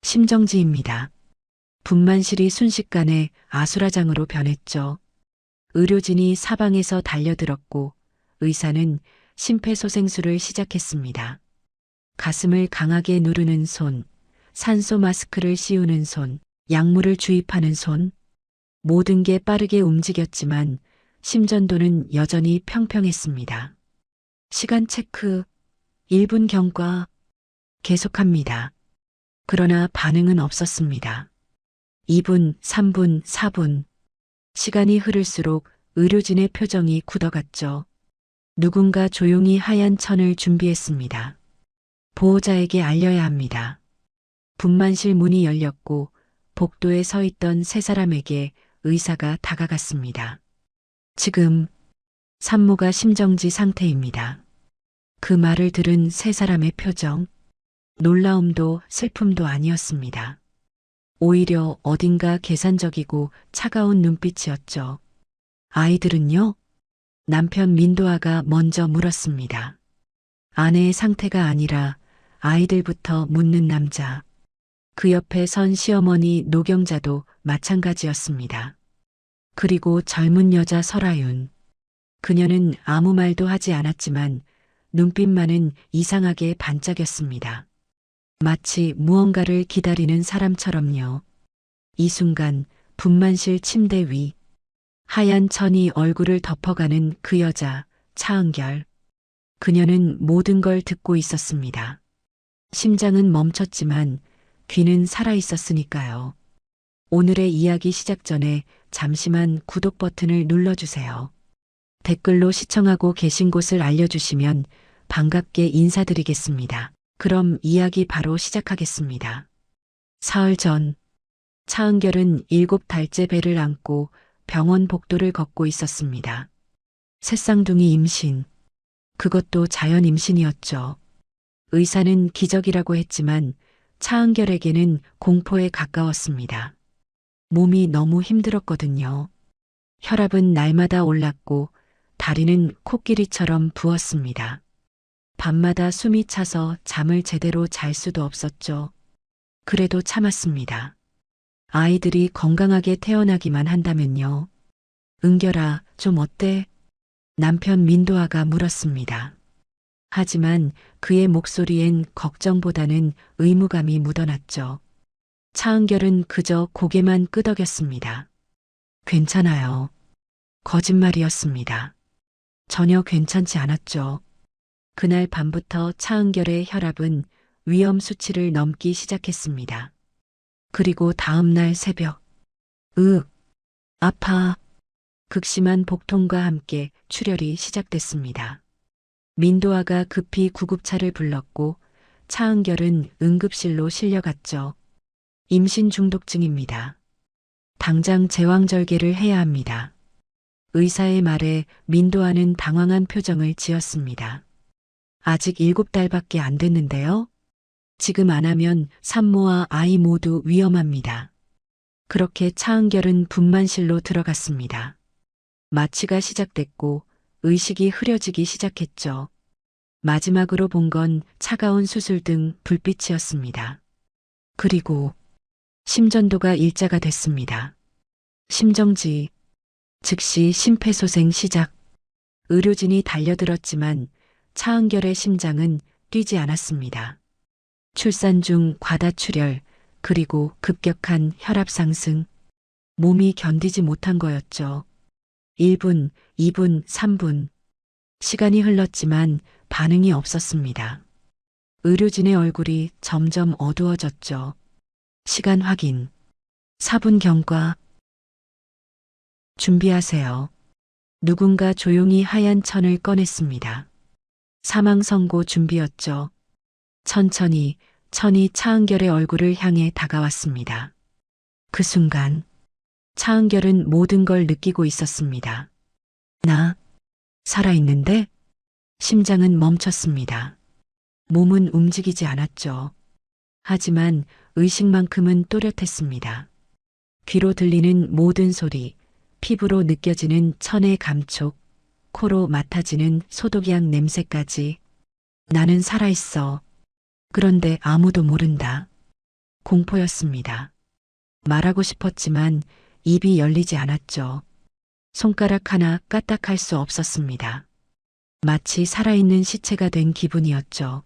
심정지입니다. 분만실이 순식간에 아수라장으로 변했죠. 의료진이 사방에서 달려들었고 의사는 심폐소생술을 시작했습니다. 가슴을 강하게 누르는 손, 산소 마스크를 씌우는 손, 약물을 주입하는 손, 모든 게 빠르게 움직였지만 심전도는 여전히 평평했습니다. 시간 체크, 1분 경과, 계속합니다. 그러나 반응은 없었습니다. 2분, 3분, 4분. 시간이 흐를수록 의료진의 표정이 굳어갔죠. 누군가 조용히 하얀 천을 준비했습니다. 보호자에게 알려야 합니다. 분만실 문이 열렸고 복도에 서 있던 세 사람에게 의사가 다가갔습니다. 지금 산모가 심정지 상태입니다. 그 말을 들은 세 사람의 표정, 놀라움도 슬픔도 아니었습니다. 오히려 어딘가 계산적이고 차가운 눈빛이었죠. 아이들은요? 남편 민도아가 먼저 물었습니다. 아내의 상태가 아니라 아이들부터 묻는 남자. 그 옆에 선 시어머니 노경자도 마찬가지였습니다. 그리고 젊은 여자 설아윤. 그녀는 아무 말도 하지 않았지만 눈빛만은 이상하게 반짝였습니다. 마치 무언가를 기다리는 사람처럼요. 이 순간 분만실 침대 위 하얀 천이 얼굴을 덮어가는 그 여자 차은결. 그녀는 모든 걸 듣고 있었습니다. 심장은 멈췄지만 귀는 살아 있었으니까요. 오늘의 이야기 시작 전에 잠시만 구독 버튼을 눌러주세요. 댓글로 시청하고 계신 곳을 알려주시면 반갑게 인사드리겠습니다. 그럼 이야기 바로 시작하겠습니다. 사흘 전, 차은결은 7달째 배를 안고 병원 복도를 걷고 있었습니다. 새쌍둥이 임신. 그것도 자연 임신이었죠. 의사는 기적이라고 했지만 차은결에게는 공포에 가까웠습니다. 몸이 너무 힘들었거든요. 혈압은 날마다 올랐고 다리는 코끼리처럼 부었습니다. 밤마다 숨이 차서 잠을 제대로 잘 수도 없었죠. 그래도 참았습니다. 아이들이 건강하게 태어나기만 한다면요. 은결아, 좀 어때? 남편 민도아가 물었습니다. 하지만 그의 목소리엔 걱정보다는 의무감이 묻어났죠. 차은결은 그저 고개만 끄덕였습니다. 괜찮아요. 거짓말이었습니다. 전혀 괜찮지 않았죠. 그날 밤부터 차은결의 혈압은 위험 수치를 넘기 시작했습니다. 그리고 다음 날 새벽, 아파. 극심한 복통과 함께 출혈이 시작됐습니다. 민도아가 급히 구급차를 불렀고 차은결은 응급실로 실려갔죠. 임신 중독증입니다. 당장 제왕절개를 해야 합니다. 의사의 말에 민도아는 당황한 표정을 지었습니다. 아직 7달밖에 안 됐는데요. 지금 안 하면 산모와 아이 모두 위험합니다. 그렇게 차은결은 분만실로 들어갔습니다. 마취가 시작됐고 의식이 흐려지기 시작했죠. 마지막으로 본 건 차가운 수술 등 불빛이었습니다. 그리고 심전도가 일자가 됐습니다. 심정지, 즉시 심폐소생 시작. 의료진이 달려들었지만 차은결의 심장은 뛰지 않았습니다. 출산 중 과다출혈, 그리고 급격한 혈압 상승. 몸이 견디지 못한 거였죠. 1분, 2분, 3분. 시간이 흘렀지만 반응이 없었습니다. 의료진의 얼굴이 점점 어두워졌죠. 시간 확인. 4분 경과. 준비하세요. 누군가 조용히 하얀 천을 꺼냈습니다. 사망 선고 준비였죠. 천천히 천이 차은결의 얼굴을 향해 다가왔습니다. 그 순간 차은결은 모든 걸 느끼고 있었습니다. 나 살아있는데? 심장은 멈췄습니다. 몸은 움직이지 않았죠. 하지만 의식만큼은 또렷했습니다. 귀로 들리는 모든 소리, 피부로 느껴지는 천의 감촉, 코로 맡아지는 소독약 냄새까지. 나는 살아있어. 그런데 아무도 모른다. 공포였습니다. 말하고 싶었지만 입이 열리지 않았죠. 손가락 하나 까딱할 수 없었습니다. 마치 살아있는 시체가 된 기분이었죠.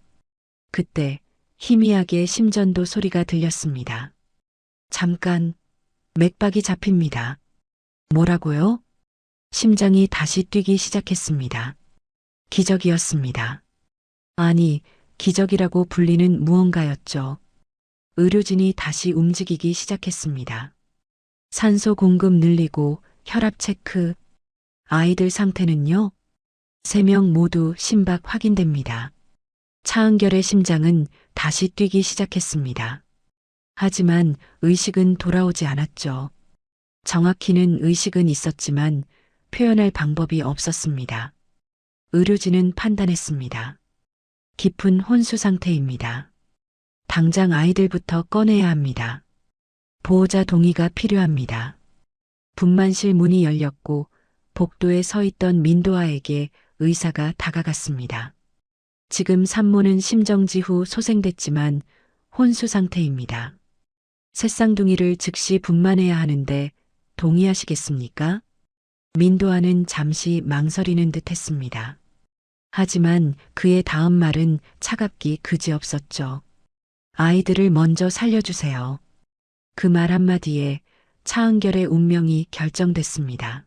그때 희미하게 심전도 소리가 들렸습니다. 잠깐, 맥박이 잡힙니다. 뭐라고요? 심장이 다시 뛰기 시작했습니다. 기적이었습니다. 아니, 기적이라고 불리는 무언가였죠. 의료진이 다시 움직이기 시작했습니다. 산소 공급 늘리고 혈압 체크. 아이들 상태는요? 3명 모두 심박 확인됩니다. 차은결의 심장은 다시 뛰기 시작했습니다. 하지만 의식은 돌아오지 않았죠. 정확히는 의식은 있었지만 표현할 방법이 없었습니다. 의료진은 판단했습니다. 깊은 혼수 상태입니다. 당장 아이들부터 꺼내야 합니다. 보호자 동의가 필요합니다. 분만실 문이 열렸고 복도에 서 있던 민도아에게 의사가 다가갔습니다. 지금 산모는 심정지 후 소생됐지만 혼수 상태입니다. 새쌍둥이를 즉시 분만해야 하는데 동의하시겠습니까? 민도아는 잠시 망설이는 듯 했습니다. 하지만 그의 다음 말은 차갑기 그지없었죠. 아이들을 먼저 살려주세요. 그 말 한마디에 차은결의 운명이 결정됐습니다.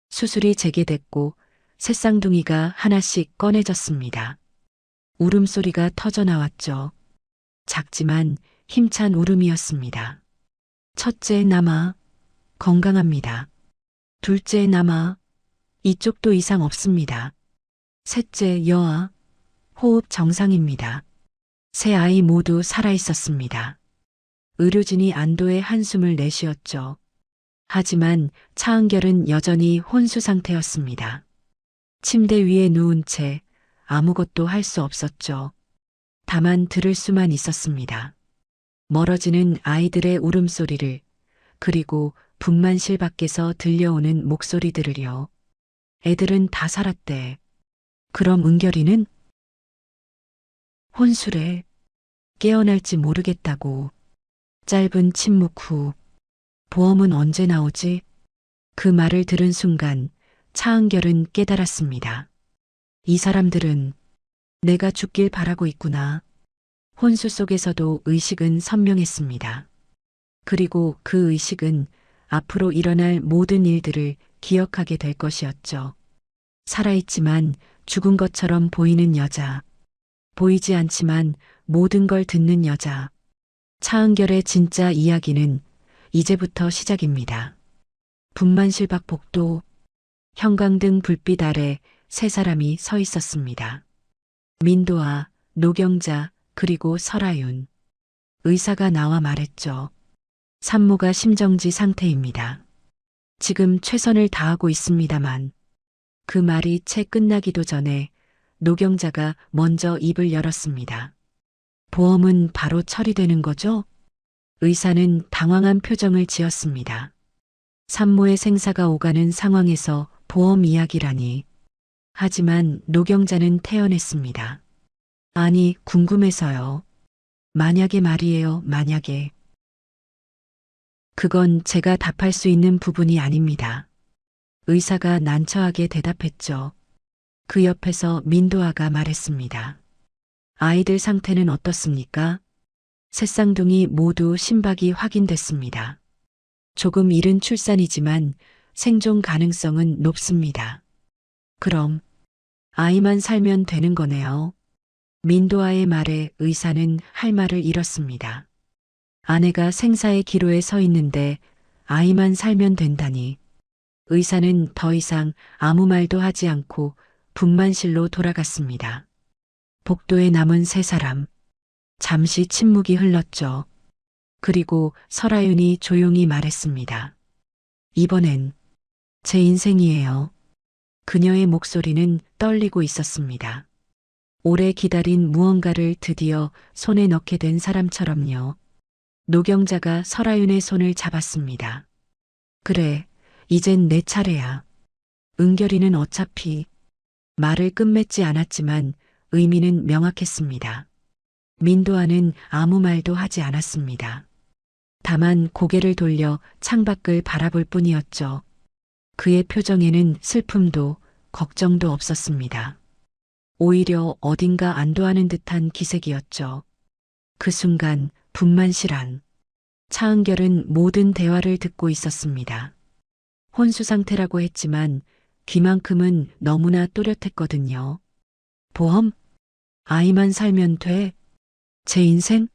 수술이 재개됐고 새쌍둥이가 하나씩 꺼내졌습니다. 울음소리가 터져나왔죠. 작지만 힘찬 울음이었습니다. 첫째 남아, 건강합니다. 둘째 남아, 이쪽도 이상 없습니다. 셋째 여아, 호흡 정상입니다. 세 아이 모두 살아있었습니다. 의료진이 안도의 한숨을 내쉬었죠. 하지만 차은결은 여전히 혼수 상태였습니다. 침대 위에 누운 채 아무것도 할 수 없었죠. 다만 들을 수만 있었습니다. 멀어지는 아이들의 울음소리를, 그리고 분만실 밖에서 들려오는 목소리들을요. 애들은 다 살았대. 그럼 은결이는? 혼수래. 깨어날지 모르겠다고. 짧은 침묵 후, 보험은 언제 나오지? 그 말을 들은 순간 차은결은 깨달았습니다. 이 사람들은 내가 죽길 바라고 있구나. 혼수 속에서도 의식은 선명했습니다. 그리고 그 의식은 앞으로 일어날 모든 일들을 기억하게 될 것이었죠. 살아있지만 죽은 것처럼 보이는 여자. 보이지 않지만 모든 걸 듣는 여자. 차은결의 진짜 이야기는 이제부터 시작입니다. 분만실 밖 복도, 형광등 불빛 아래 세 사람이 서 있었습니다. 민도아, 노경자, 그리고 설아윤. 의사가 나와 말했죠. 산모가 심정지 상태입니다. 지금 최선을 다하고 있습니다만. 그 말이 채 끝나기도 전에 노경자가 먼저 입을 열었습니다. 보험은 바로 처리되는 거죠? 의사는 당황한 표정을 지었습니다. 산모의 생사가 오가는 상황에서 보험 이야기라니. 하지만 노경자는 태연했습니다. 아니, 궁금해서요. 만약에 말이에요, 만약에. 그건 제가 답할 수 있는 부분이 아닙니다. 의사가 난처하게 대답했죠. 그 옆에서 민도아가 말했습니다. 아이들 상태는 어떻습니까? 새쌍둥이 모두 심박이 확인됐습니다. 조금 이른 출산이지만 생존 가능성은 높습니다. 그럼 아이만 살면 되는 거네요. 민도아의 말에 의사는 할 말을 잃었습니다. 아내가 생사의 기로에 서 있는데 아이만 살면 된다니. 의사는 더 이상 아무 말도 하지 않고 분만실로 돌아갔습니다. 복도에 남은 세 사람. 잠시 침묵이 흘렀죠. 그리고 설아윤이 조용히 말했습니다. 이번엔 제 인생이에요. 그녀의 목소리는 떨리고 있었습니다. 오래 기다린 무언가를 드디어 손에 넣게 된 사람처럼요. 노경자가 설아윤의 손을 잡았습니다. 그래, 이젠 내 차례야. 은결이는 어차피. 말을 끝맺지 않았지만 의미는 명확했습니다. 민도아는 아무 말도 하지 않았습니다. 다만 고개를 돌려 창밖을 바라볼 뿐이었죠. 그의 표정에는 슬픔도 걱정도 없었습니다. 오히려 어딘가 안도하는 듯한 기색이었죠. 그 순간 분만실한 차은결은 모든 대화를 듣고 있었습니다. 혼수 상태라고 했지만 귀만큼은 너무나 또렷했거든요. 보험? 아이만 살면 돼? 제 인생?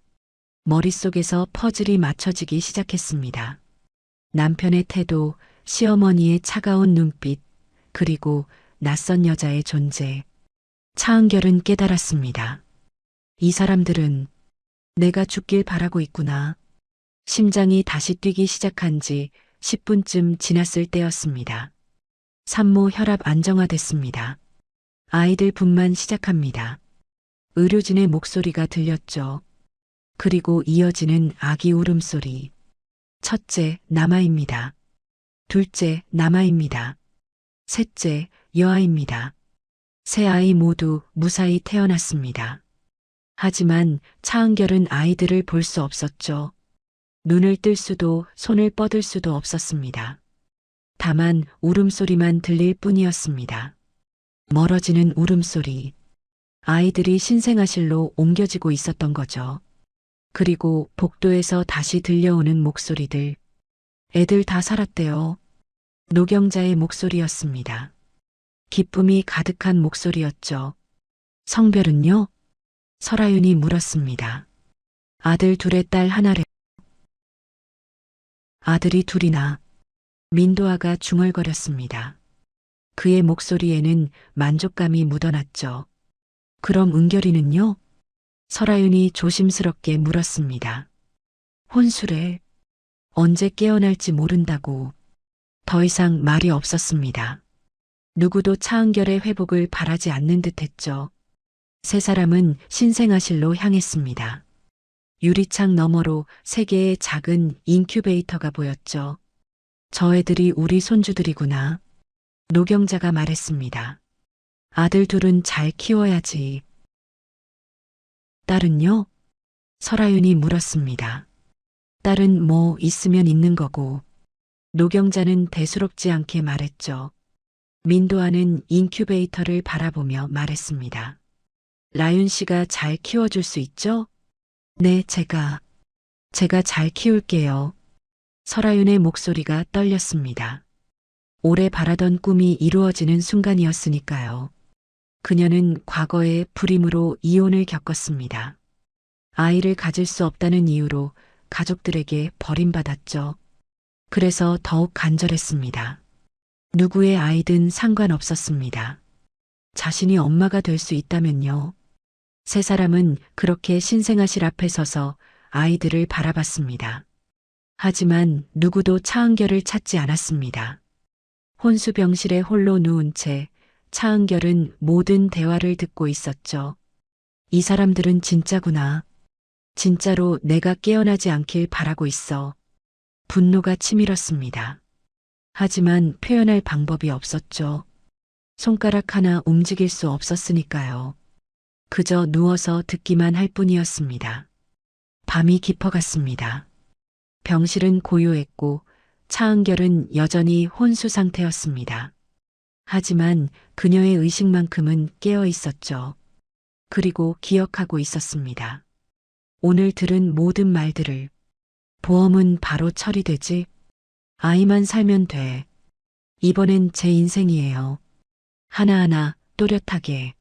머릿속에서 퍼즐이 맞춰지기 시작했습니다. 남편의 태도, 시어머니의 차가운 눈빛, 그리고 낯선 여자의 존재. 차은결은 깨달았습니다. 이 사람들은 내가 죽길 바라고 있구나. 심장이 다시 뛰기 시작한 지 10분쯤 지났을 때였습니다. 산모 혈압 안정화됐습니다. 아이들 분만 시작합니다. 의료진의 목소리가 들렸죠. 그리고 이어지는 아기 울음소리. 첫째, 남아입니다. 둘째, 남아입니다. 셋째, 여아입니다. 세 아이 모두 무사히 태어났습니다. 하지만 차은결은 아이들을 볼 수 없었죠. 눈을 뜰 수도 손을 뻗을 수도 없었습니다. 다만 울음소리만 들릴 뿐이었습니다. 멀어지는 울음소리. 아이들이 신생아실로 옮겨지고 있었던 거죠. 그리고 복도에서 다시 들려오는 목소리들. 애들 다 살았대요. 노경자의 목소리였습니다. 기쁨이 가득한 목소리였죠. 성별은요? 설아윤이 물었습니다. 아들 둘에 딸 하나래. 아들이 둘이나. 민도아가 중얼거렸습니다. 그의 목소리에는 만족감이 묻어났죠. 그럼 은결이는요? 설아윤이 조심스럽게 물었습니다. 혼수래. 언제 깨어날지 모른다고. 더 이상 말이 없었습니다. 누구도 차은결의 회복을 바라지 않는 듯했죠. 세 사람은 신생아실로 향했습니다. 유리창 너머로 세 개의 작은 인큐베이터가 보였죠. 저 애들이 우리 손주들이구나. 노경자가 말했습니다. 아들 둘은 잘 키워야지. 딸은요? 설아윤이 물었습니다. 딸은 뭐 있으면 있는 거고. 노경자는 대수롭지 않게 말했죠. 민도아는 인큐베이터를 바라보며 말했습니다. 라윤 씨가 잘 키워줄 수 있죠? 네, 제가 잘 키울게요. 설아윤의 목소리가 떨렸습니다. 오래 바라던 꿈이 이루어지는 순간이었으니까요. 그녀는 과거에 불임으로 이혼을 겪었습니다. 아이를 가질 수 없다는 이유로 가족들에게 버림받았죠. 그래서 더욱 간절했습니다. 누구의 아이든 상관없었습니다. 자신이 엄마가 될 수 있다면요. 세 사람은 그렇게 신생아실 앞에 서서 아이들을 바라봤습니다. 하지만 누구도 차은결을 찾지 않았습니다. 혼수병실에 홀로 누운 채 차은결은 모든 대화를 듣고 있었죠. 이 사람들은 진짜구나. 진짜로 내가 깨어나지 않길 바라고 있어. 분노가 치밀었습니다. 하지만 표현할 방법이 없었죠. 손가락 하나 움직일 수 없었으니까요. 그저 누워서 듣기만 할 뿐이었습니다. 밤이 깊어갔습니다. 병실은 고요했고 차은결은 여전히 혼수 상태였습니다. 하지만 그녀의 의식만큼은 깨어 있었죠. 그리고 기억하고 있었습니다. 오늘 들은 모든 말들을. 보험은 바로 처리되지. 아이만 살면 돼. 이번엔 제 인생이에요. 하나하나 또렷하게.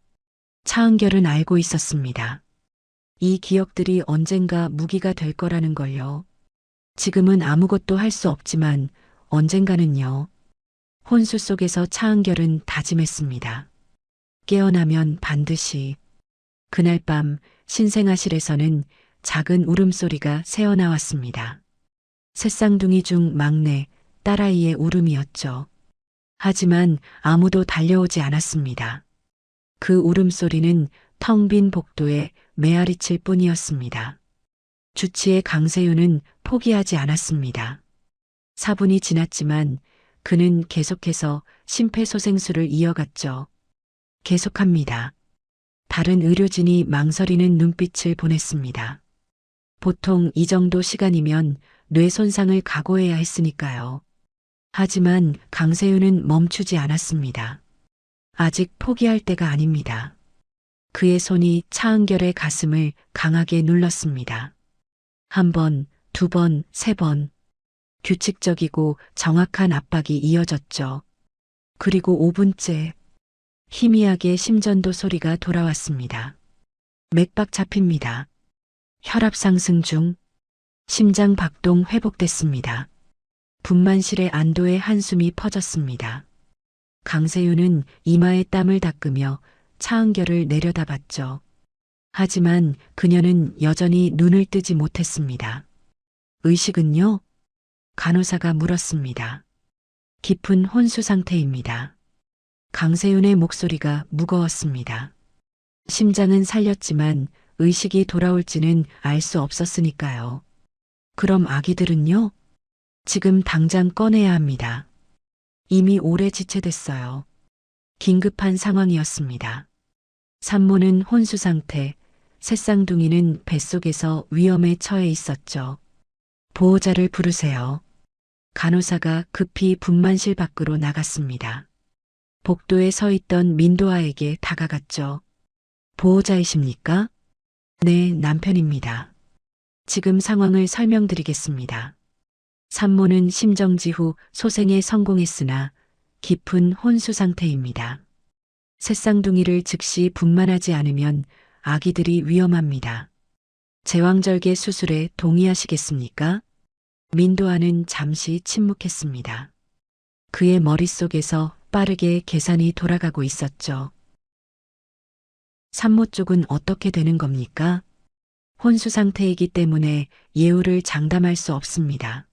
차은결은 알고 있었습니다. 이 기억들이 언젠가 무기가 될 거라는 걸요. 지금은 아무것도 할 수 없지만 언젠가는요. 혼수 속에서 차은결은 다짐했습니다. 깨어나면 반드시. 그날 밤 신생아실에서는 작은 울음소리가 새어나왔습니다. 셋쌍둥이 중 막내 딸아이의 울음이었죠. 하지만 아무도 달려오지 않았습니다. 그 울음소리는 텅 빈 복도에 메아리칠 뿐이었습니다. 주치의 강세윤은 포기하지 않았습니다. 4분이 지났지만 그는 계속해서 심폐소생술을 이어갔죠. 계속합니다. 다른 의료진이 망설이는 눈빛을 보냈습니다. 보통 이 정도 시간이면 뇌 손상을 각오해야 했으니까요. 하지만 강세윤은 멈추지 않았습니다. 아직 포기할 때가 아닙니다. 그의 손이 차은결의 가슴을 강하게 눌렀습니다. 한 번, 두 번, 세 번. 규칙적이고 정확한 압박이 이어졌죠. 그리고 5분째 희미하게 심전도 소리가 돌아왔습니다. 맥박 잡힙니다. 혈압 상승 중. 심장 박동 회복됐습니다. 분만실의 안도의 한숨이 퍼졌습니다. 강세윤은 이마에 땀을 닦으며 차은결을 내려다봤죠. 하지만 그녀는 여전히 눈을 뜨지 못했습니다. 의식은요? 간호사가 물었습니다. 깊은 혼수 상태입니다. 강세윤의 목소리가 무거웠습니다. 심장은 살렸지만 의식이 돌아올지는 알 수 없었으니까요. 그럼 아기들은요? 지금 당장 꺼내야 합니다. 이미 오래 지체됐어요. 긴급한 상황이었습니다. 산모는 혼수 상태, 새쌍둥이는 뱃속에서 위험에 처해 있었죠. 보호자를 부르세요. 간호사가 급히 분만실 밖으로 나갔습니다. 복도에 서 있던 민도아에게 다가갔죠. 보호자이십니까? 네, 남편입니다. 지금 상황을 설명드리겠습니다. 산모는 심정지 후 소생에 성공했으나 깊은 혼수 상태입니다. 새쌍둥이를 즉시 분만하지 않으면 아기들이 위험합니다. 제왕절개 수술에 동의하시겠습니까? 민도아는 잠시 침묵했습니다. 그의 머릿속에서 빠르게 계산이 돌아가고 있었죠. 산모 쪽은 어떻게 되는 겁니까? 혼수 상태이기 때문에 예우를 장담할 수 없습니다.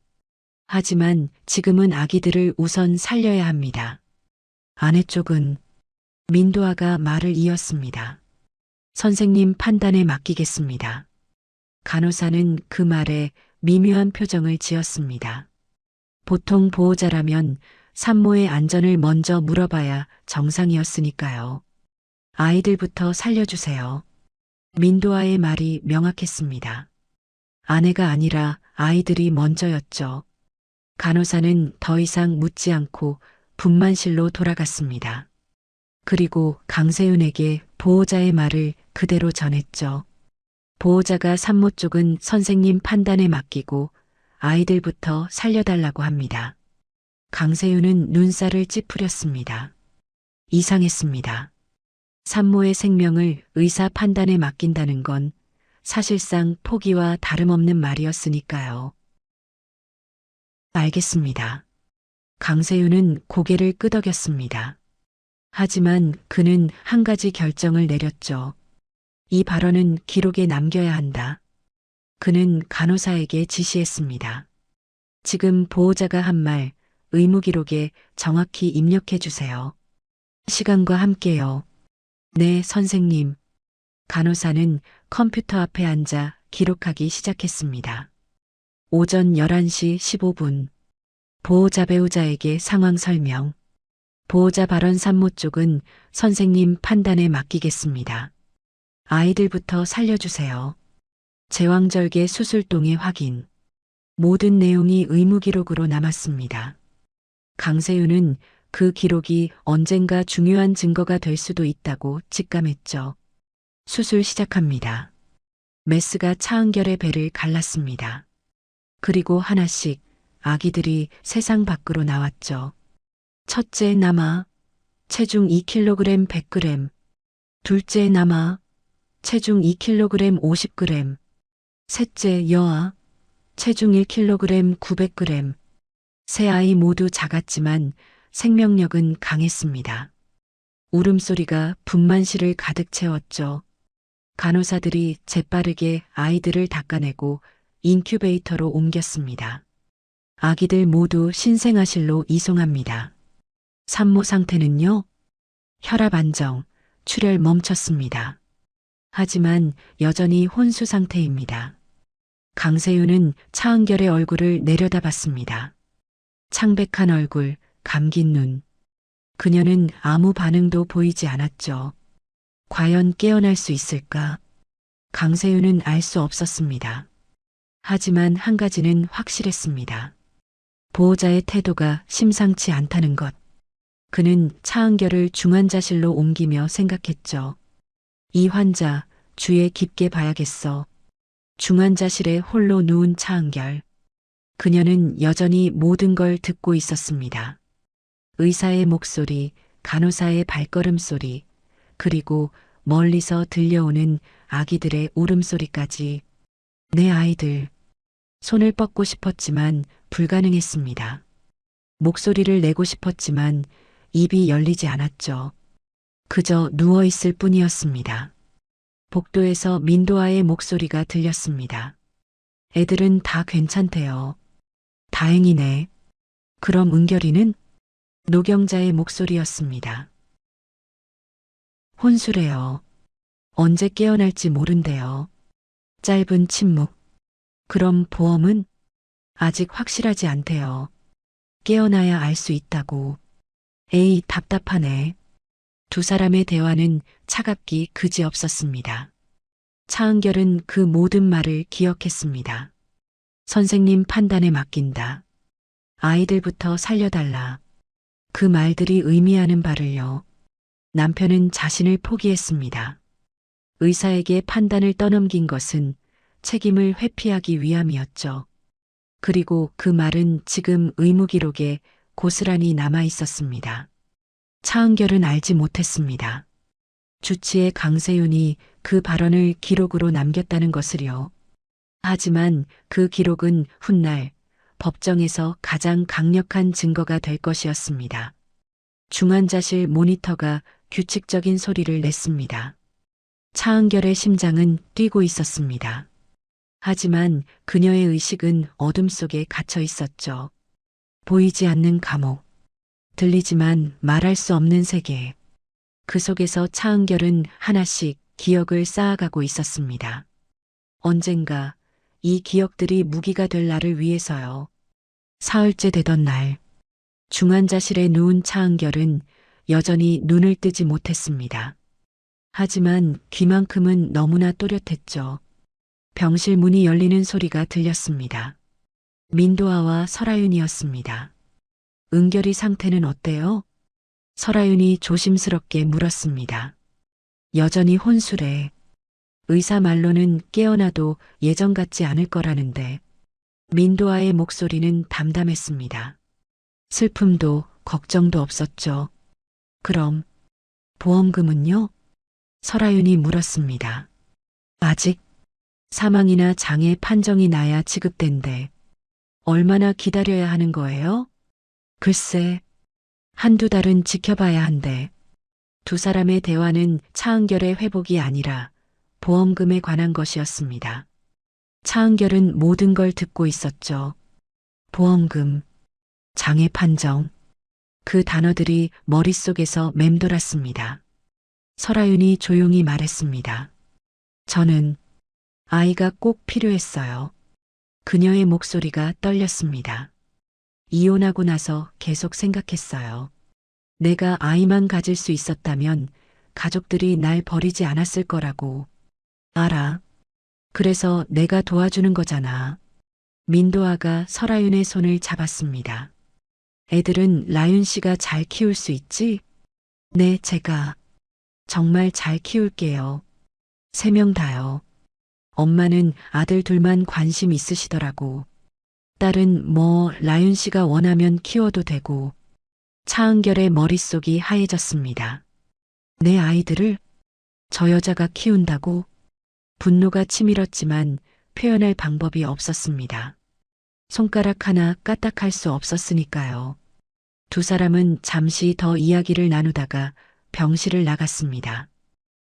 하지만 지금은 아기들을 우선 살려야 합니다. 아내 쪽은 민도아가 말을 이었습니다. 선생님 판단에 맡기겠습니다. 간호사는 그 말에 미묘한 표정을 지었습니다. 보통 보호자라면 산모의 안전을 먼저 물어봐야 정상이었으니까요. 아이들부터 살려주세요. 민도아의 말이 명확했습니다. 아내가 아니라 아이들이 먼저였죠. 간호사는 더 이상 묻지 않고 분만실로 돌아갔습니다. 그리고 강세윤에게 보호자의 말을 그대로 전했죠. 보호자가 산모 쪽은 선생님 판단에 맡기고 아이들부터 살려달라고 합니다. 강세윤은 눈살을 찌푸렸습니다. 이상했습니다. 산모의 생명을 의사 판단에 맡긴다는 건 사실상 포기와 다름없는 말이었으니까요. 알겠습니다. 강세윤은 고개를 끄덕였습니다. 하지만 그는 한 가지 결정을 내렸죠. 이 발언은 기록에 남겨야 한다. 그는 간호사에게 지시했습니다. 지금 보호자가 한 말, 의무 기록에 정확히 입력해 주세요. 시간과 함께요. 네, 선생님. 간호사는 컴퓨터 앞에 앉아 기록하기 시작했습니다. 오전 11시 15분. 보호자 배우자에게 상황 설명. 보호자 발언 산모 쪽은 선생님 판단에 맡기겠습니다. 아이들부터 살려주세요. 제왕절개 수술동의 확인. 모든 내용이 의무 기록으로 남았습니다. 강세윤은 그 기록이 언젠가 중요한 증거가 될 수도 있다고 직감했죠. 수술 시작합니다. 메스가 차은결의 배를 갈랐습니다. 그리고 하나씩 아기들이 세상 밖으로 나왔죠. 첫째 남아, 체중 2kg 100g. 둘째 남아, 체중 2kg 50g. 셋째 여아, 체중 1kg 900g. 세 아이 모두 작았지만 생명력은 강했습니다. 울음소리가 분만실을 가득 채웠죠. 간호사들이 재빠르게 아이들을 닦아내고 인큐베이터로 옮겼습니다. 아기들 모두 신생아실로 이송합니다. 산모 상태는요? 혈압 안정, 출혈 멈췄습니다. 하지만 여전히 혼수 상태입니다. 강세윤은 차은결의 얼굴을 내려다봤습니다. 창백한 얼굴, 감긴 눈. 그녀는 아무 반응도 보이지 않았죠. 과연 깨어날 수 있을까? 강세윤은 알 수 없었습니다. 하지만 한 가지는 확실했습니다. 보호자의 태도가 심상치 않다는 것. 그는 차은결을 중환자실로 옮기며 생각했죠. 이 환자, 주의 깊게 봐야겠어. 중환자실에 홀로 누운 차은결. 그녀는 여전히 모든 걸 듣고 있었습니다. 의사의 목소리, 간호사의 발걸음 소리, 그리고 멀리서 들려오는 아기들의 울음소리까지. 내 아이들. 손을 뻗고 싶었지만 불가능했습니다. 목소리를 내고 싶었지만 입이 열리지 않았죠. 그저 누워있을 뿐이었습니다. 복도에서 민도아의 목소리가 들렸습니다. 애들은 다 괜찮대요. 다행이네. 그럼 은결이는? 노경자의 목소리였습니다. 혼술해요. 언제 깨어날지 모른대요. 짧은 침묵. 그럼 보험은? 아직 확실하지 않대요. 깨어나야 알 수 있다고. 에이, 답답하네. 두 사람의 대화는 차갑기 그지없었습니다. 차은결은 그 모든 말을 기억했습니다. 선생님 판단에 맡긴다. 아이들부터 살려달라. 그 말들이 의미하는 바를요. 남편은 자신을 포기했습니다. 의사에게 판단을 떠넘긴 것은 책임을 회피하기 위함이었죠. 그리고 그 말은 지금 의무기록에 고스란히 남아 있었습니다. 차은결은 알지 못했습니다. 주치의 강세윤이 그 발언을 기록으로 남겼다는 것을요. 하지만 그 기록은 훗날 법정에서 가장 강력한 증거가 될 것이었습니다. 중환자실 모니터가 규칙적인 소리를 냈습니다. 차은결의 심장은 뛰고 있었습니다. 하지만 그녀의 의식은 어둠 속에 갇혀 있었죠. 보이지 않는 감옥, 들리지만 말할 수 없는 세계. 그 속에서 차은결은 하나씩 기억을 쌓아가고 있었습니다. 언젠가 이 기억들이 무기가 될 날을 위해서요. 사흘째 되던 날, 중환자실에 누운 차은결은 여전히 눈을 뜨지 못했습니다. 하지만 귀만큼은 너무나 또렷했죠. 병실 문이 열리는 소리가 들렸습니다. 민도아와 설아윤이었습니다. 은결이 상태는 어때요? 설아윤이 조심스럽게 물었습니다. 여전히 혼술해. 의사 말로는 깨어나도 예전 같지 않을 거라는데. 민도아의 목소리는 담담했습니다. 슬픔도 걱정도 없었죠. 그럼 보험금은요? 설아윤이 물었습니다. 아직 사망이나 장애 판정이 나야 지급된대. 얼마나 기다려야 하는 거예요? 글쎄, 한두 달은 지켜봐야 한대. 두 사람의 대화는 차은결의 회복이 아니라 보험금에 관한 것이었습니다. 차은결은 모든 걸 듣고 있었죠. 보험금, 장애 판정. 그 단어들이 머릿속에서 맴돌았습니다. 설아윤이 조용히 말했습니다. 저는 아이가 꼭 필요했어요. 그녀의 목소리가 떨렸습니다. 이혼하고 나서 계속 생각했어요. 내가 아이만 가질 수 있었다면 가족들이 날 버리지 않았을 거라고. 알아. 그래서 내가 도와주는 거잖아. 민도아가 설아윤의 손을 잡았습니다. 애들은 라윤 씨가 잘 키울 수 있지? 네, 제가 정말 잘 키울게요. 3명 다요. 엄마는 아들 둘만 관심 있으시더라고. 딸은 뭐 라윤 씨가 원하면 키워도 되고. 차은결의 머릿속이 하얘졌습니다. 내 아이들을 저 여자가 키운다고? 분노가 치밀었지만 표현할 방법이 없었습니다. 손가락 하나 까딱할 수 없었으니까요. 두 사람은 잠시 더 이야기를 나누다가 병실을 나갔습니다.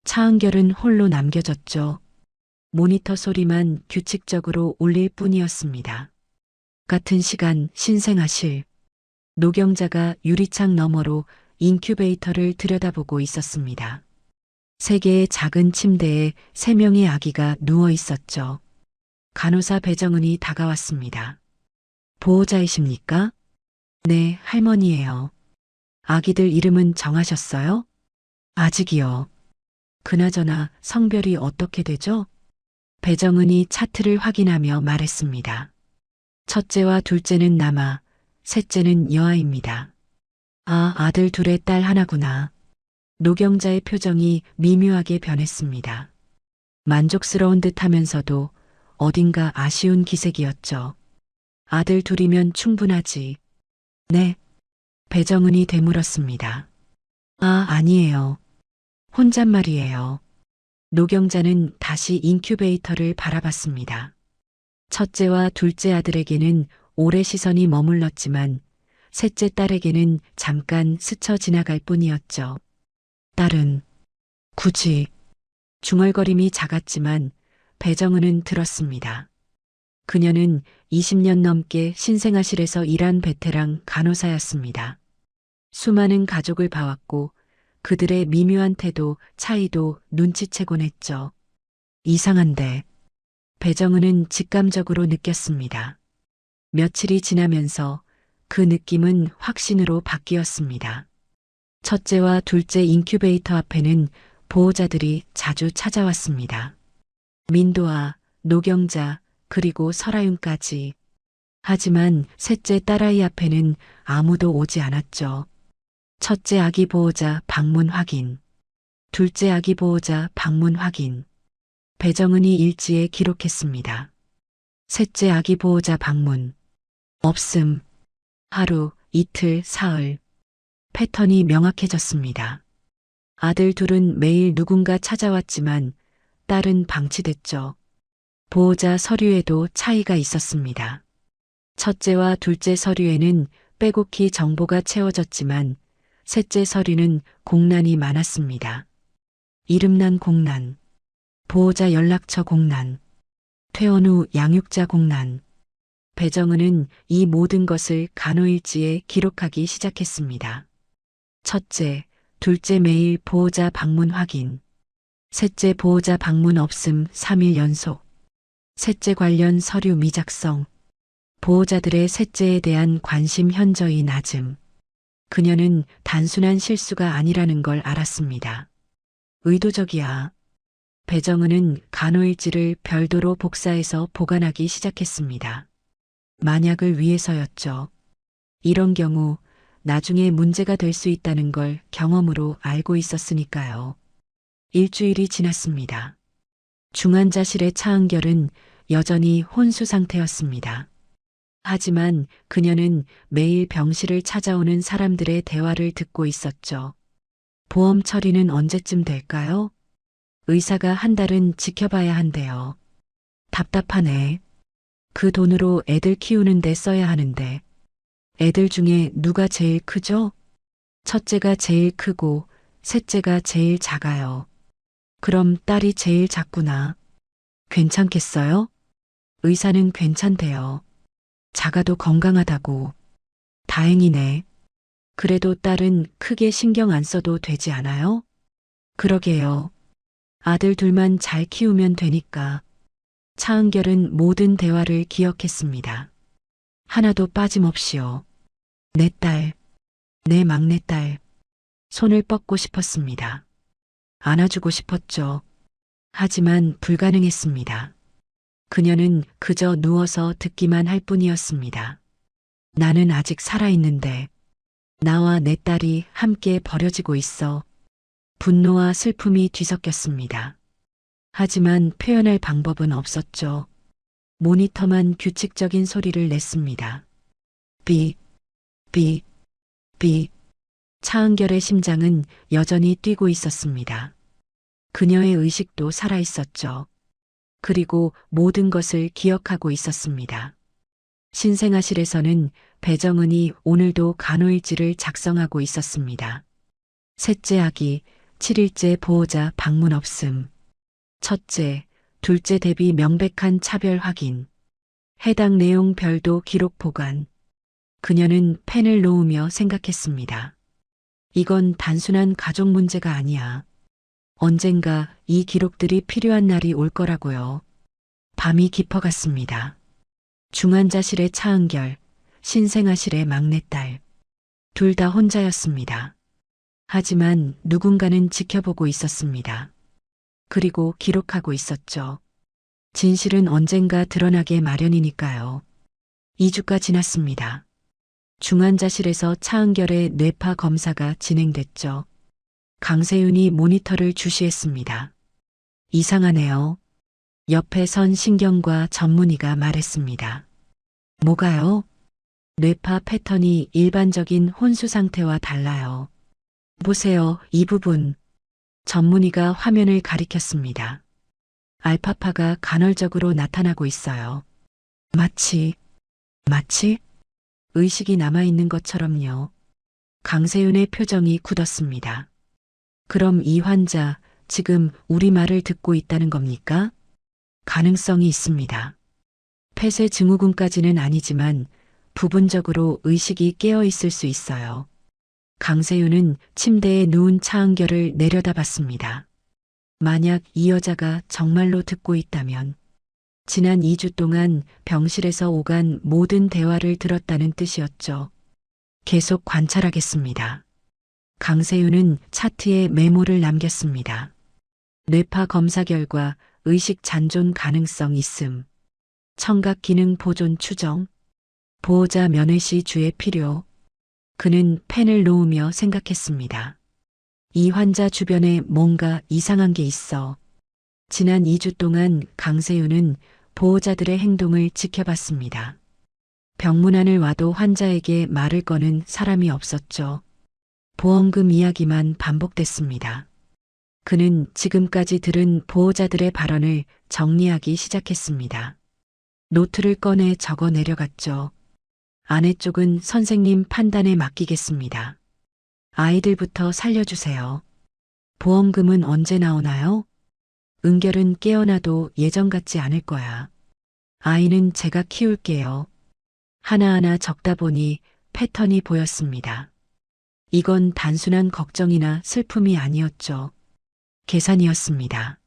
차은결은 홀로 남겨졌죠. 모니터 소리만 규칙적으로 울릴 뿐이었습니다. 같은 시간 신생아실. 노경자가 유리창 너머로 인큐베이터를 들여다보고 있었습니다. 3개의 작은 침대에 3명의 아기가 누워 있었죠. 간호사 배정은이 다가왔습니다. 보호자이십니까? 네, 할머니예요. 아기들 이름은 정하셨어요? 아직이요. 그나저나 성별이 어떻게 되죠? 배정은이 차트를 확인하며 말했습니다. 첫째와 둘째는 남아, 셋째는 여아입니다. 아, 아들 둘에 딸 하나구나. 노경자의 표정이 미묘하게 변했습니다. 만족스러운 듯 하면서도 어딘가 아쉬운 기색이었죠. 아들 둘이면 충분하지. 네. 배정은이 되물었습니다. 아, 아니에요. 혼잣말이에요. 노경자는 다시 인큐베이터를 바라봤습니다. 첫째와 둘째 아들에게는 오래 시선이 머물렀지만 셋째 딸에게는 잠깐 스쳐 지나갈 뿐이었죠. 딸은 굳이 중얼거림이 작았지만 배정은은 들었습니다. 그녀는 20년 넘게 신생아실에서 일한 베테랑 간호사였습니다. 수많은 가족을 봐왔고 그들의 미묘한 태도, 차이도 눈치채곤 했죠. 이상한데 배정은은 직감적으로 느꼈습니다. 며칠이 지나면서 그 느낌은 확신으로 바뀌었습니다. 첫째와 둘째 인큐베이터 앞에는 보호자들이 자주 찾아왔습니다. 민도아, 노경자, 그리고 설아윤까지. 하지만 셋째 딸아이 앞에는 아무도 오지 않았죠. 첫째 아기 보호자 방문 확인. 둘째 아기 보호자 방문 확인. 배정은이 일지에 기록했습니다. 셋째 아기 보호자 방문. 없음. 하루, 이틀, 사흘. 패턴이 명확해졌습니다. 아들 둘은 매일 누군가 찾아왔지만 딸은 방치됐죠. 보호자 서류에도 차이가 있었습니다. 첫째와 둘째 서류에는 빼곡히 정보가 채워졌지만 셋째 서류는 공란이 많았습니다. 이름난 공란, 보호자 연락처 공란, 퇴원 후 양육자 공란. 배정은은 이 모든 것을 간호일지에 기록하기 시작했습니다. 첫째, 둘째 매일 보호자 방문 확인. 셋째 보호자 방문 없음 3일 연속. 셋째 관련 서류 미작성. 보호자들의 셋째에 대한 관심 현저히 낮음. 그녀는 단순한 실수가 아니라는 걸 알았습니다. 의도적이야. 배정은은 간호일지를 별도로 복사해서 보관하기 시작했습니다. 만약을 위해서였죠. 이런 경우 나중에 문제가 될 수 있다는 걸 경험으로 알고 있었으니까요. 일주일이 지났습니다. 중환자실의 차은결은 여전히 혼수 상태였습니다. 하지만 그녀는 매일 병실을 찾아오는 사람들의 대화를 듣고 있었죠. 보험 처리는 언제쯤 될까요? 의사가 한 달은 지켜봐야 한대요. 답답하네. 그 돈으로 애들 키우는데 써야 하는데. 애들 중에 누가 제일 크죠? 첫째가 제일 크고 셋째가 제일 작아요. 그럼 딸이 제일 작구나. 괜찮겠어요? 의사는 괜찮대요. 작아도 건강하다고. 다행이네. 그래도 딸은 크게 신경 안 써도 되지 않아요? 그러게요. 아들 둘만 잘 키우면 되니까. 차은결은 모든 대화를 기억했습니다. 하나도 빠짐없이요. 내 딸, 내 막내딸. 손을 뻗고 싶었습니다. 안아주고 싶었죠. 하지만 불가능했습니다. 그녀는 그저 누워서 듣기만 할 뿐이었습니다. 나는 아직 살아있는데 나와 내 딸이 함께 버려지고 있어. 분노와 슬픔이 뒤섞였습니다. 하지만 표현할 방법은 없었죠. 모니터만 규칙적인 소리를 냈습니다. 삐, 삐, 삐. 차은결의 심장은 여전히 뛰고 있었습니다. 그녀의 의식도 살아있었죠. 그리고 모든 것을 기억하고 있었습니다. 신생아실에서는 배정은이 오늘도 간호일지를 작성하고 있었습니다. 셋째 아기, 7일째 보호자 방문 없음. 첫째, 둘째 대비 명백한 차별 확인. 해당 내용 별도 기록 보관. 그녀는 펜을 놓으며 생각했습니다. 이건 단순한 가족 문제가 아니야. 언젠가 이 기록들이 필요한 날이 올 거라고요. 밤이 깊어갔습니다. 중환자실의 차은결, 신생아실의 막내딸. 둘 다 혼자였습니다. 하지만 누군가는 지켜보고 있었습니다. 그리고 기록하고 있었죠. 진실은 언젠가 드러나게 마련이니까요. 2주가 지났습니다. 중환자실에서 차은결의 뇌파 검사가 진행됐죠. 강세윤이 모니터를 주시했습니다. 이상하네요. 옆에 선 신경과 전문의가 말했습니다. 뭐가요? 뇌파 패턴이 일반적인 혼수 상태와 달라요. 보세요, 이 부분. 전문의가 화면을 가리켰습니다. 알파파가 간헐적으로 나타나고 있어요. 마치 의식이 남아있는 것처럼요. 강세윤의 표정이 굳었습니다. 그럼 이 환자 지금 우리 말을 듣고 있다는 겁니까? 가능성이 있습니다. 폐쇄 증후군까지는 아니지만 부분적으로 의식이 깨어 있을 수 있어요. 강세윤은 침대에 누운 차은결을 내려다봤습니다. 만약 이 여자가 정말로 듣고 있다면 지난 2주 동안 병실에서 오간 모든 대화를 들었다는 뜻이었죠. 계속 관찰하겠습니다. 강세윤은 차트에 메모를 남겼습니다. 뇌파 검사 결과 의식 잔존 가능성 있음. 청각 기능 보존 추정. 보호자 면회시 주의 필요. 그는 펜을 놓으며 생각했습니다. 이 환자 주변에 뭔가 이상한 게 있어. 지난 2주 동안 강세윤은 보호자들의 행동을 지켜봤습니다. 병문안을 와도 환자에게 말을 거는 사람이 없었죠. 보험금 이야기만 반복됐습니다. 그는 지금까지 들은 보호자들의 발언을 정리하기 시작했습니다. 노트를 꺼내 적어 내려갔죠. 아내 쪽은 선생님 판단에 맡기겠습니다. 아이들부터 살려주세요. 보험금은 언제 나오나요? 은결은 깨어나도 예전 같지 않을 거야. 아이는 제가 키울게요. 하나하나 적다 보니 패턴이 보였습니다. 이건 단순한 걱정이나 슬픔이 아니었죠. 계산이었습니다.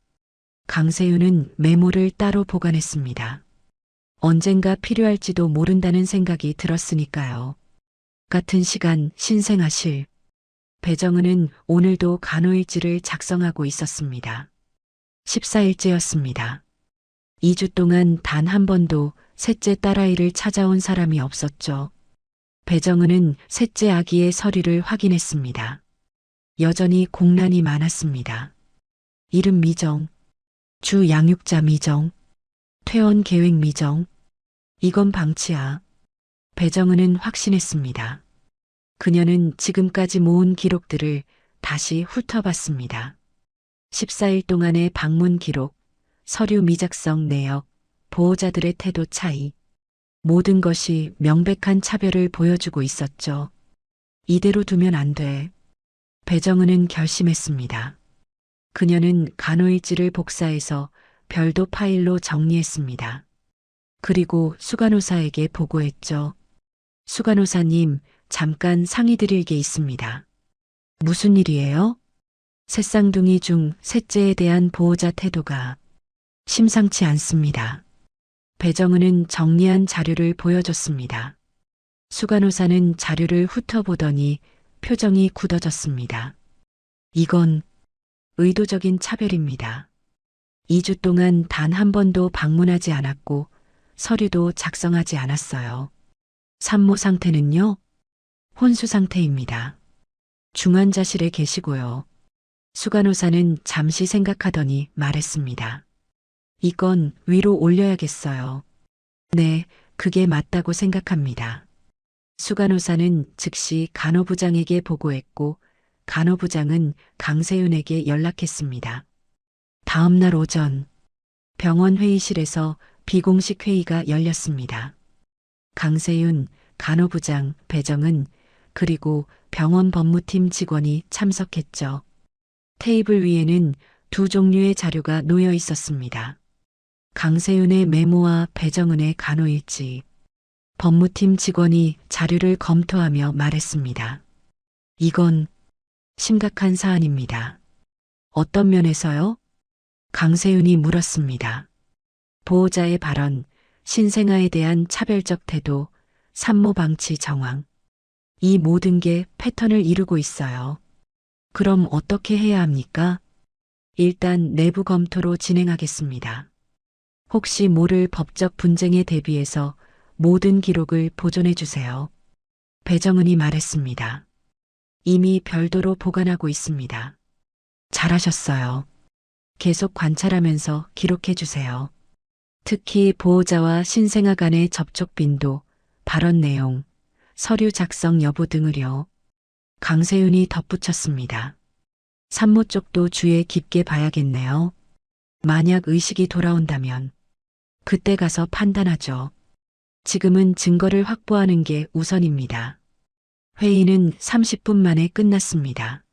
강세윤은 메모를 따로 보관했습니다. 언젠가 필요할지도 모른다는 생각이 들었으니까요. 같은 시간 신생아실. 배정은은 오늘도 간호일지를 작성하고 있었습니다. 14일째였습니다. 2주 동안 단 한 번도 셋째 딸아이를 찾아온 사람이 없었죠. 배정은은 셋째 아기의 서류를 확인했습니다. 여전히 공란이 많았습니다. 이름 미정, 주 양육자 미정, 퇴원 계획 미정. 이건 방치야. 배정은은 확신했습니다. 그녀는 지금까지 모은 기록들을 다시 훑어봤습니다. 14일 동안의 방문 기록, 서류 미작성 내역, 보호자들의 태도 차이. 모든 것이 명백한 차별을 보여주고 있었죠. 이대로 두면 안 돼. 배정은은 결심했습니다. 그녀는 간호일지를 복사해서 별도 파일로 정리했습니다. 그리고 수간호사에게 보고했죠. 수간호사님, 잠깐 상의드릴 게 있습니다. 무슨 일이에요? 새쌍둥이 중 셋째에 대한 보호자 태도가 심상치 않습니다. 배정은은 정리한 자료를 보여줬습니다. 수간호사는 자료를 훑어보더니 표정이 굳어졌습니다. 이건 의도적인 차별입니다. 2주 동안 단 한 번도 방문하지 않았고 서류도 작성하지 않았어요. 산모 상태는요? 혼수 상태입니다. 중환자실에 계시고요. 수간호사는 잠시 생각하더니 말했습니다. 이건 위로 올려야겠어요. 네, 그게 맞다고 생각합니다. 수간호사는 즉시 간호부장에게 보고했고 간호부장은 강세윤에게 연락했습니다. 다음 날 오전 병원 회의실에서 비공식 회의가 열렸습니다. 강세윤, 간호부장, 배정은 그리고 병원 법무팀 직원이 참석했죠. 테이블 위에는 두 종류의 자료가 놓여 있었습니다. 강세윤의 메모와 배정은의 간호일지. 법무팀 직원이 자료를 검토하며 말했습니다. 이건 심각한 사안입니다. 어떤 면에서요? 강세윤이 물었습니다. 보호자의 발언, 신생아에 대한 차별적 태도, 산모 방치 정황. 이 모든 게 패턴을 이루고 있어요. 그럼 어떻게 해야 합니까? 일단 내부 검토로 진행하겠습니다. 혹시 모를 법적 분쟁에 대비해서 모든 기록을 보존해 주세요. 배정은이 말했습니다. 이미 별도로 보관하고 있습니다. 잘하셨어요. 계속 관찰하면서 기록해 주세요. 특히 보호자와 신생아 간의 접촉 빈도, 발언 내용, 서류 작성 여부 등을요. 강세윤이 덧붙였습니다. 산모 쪽도 주의 깊게 봐야겠네요. 만약 의식이 돌아온다면 그때 가서 판단하죠. 지금은 증거를 확보하는 게 우선입니다. 회의는 30분 만에 끝났습니다.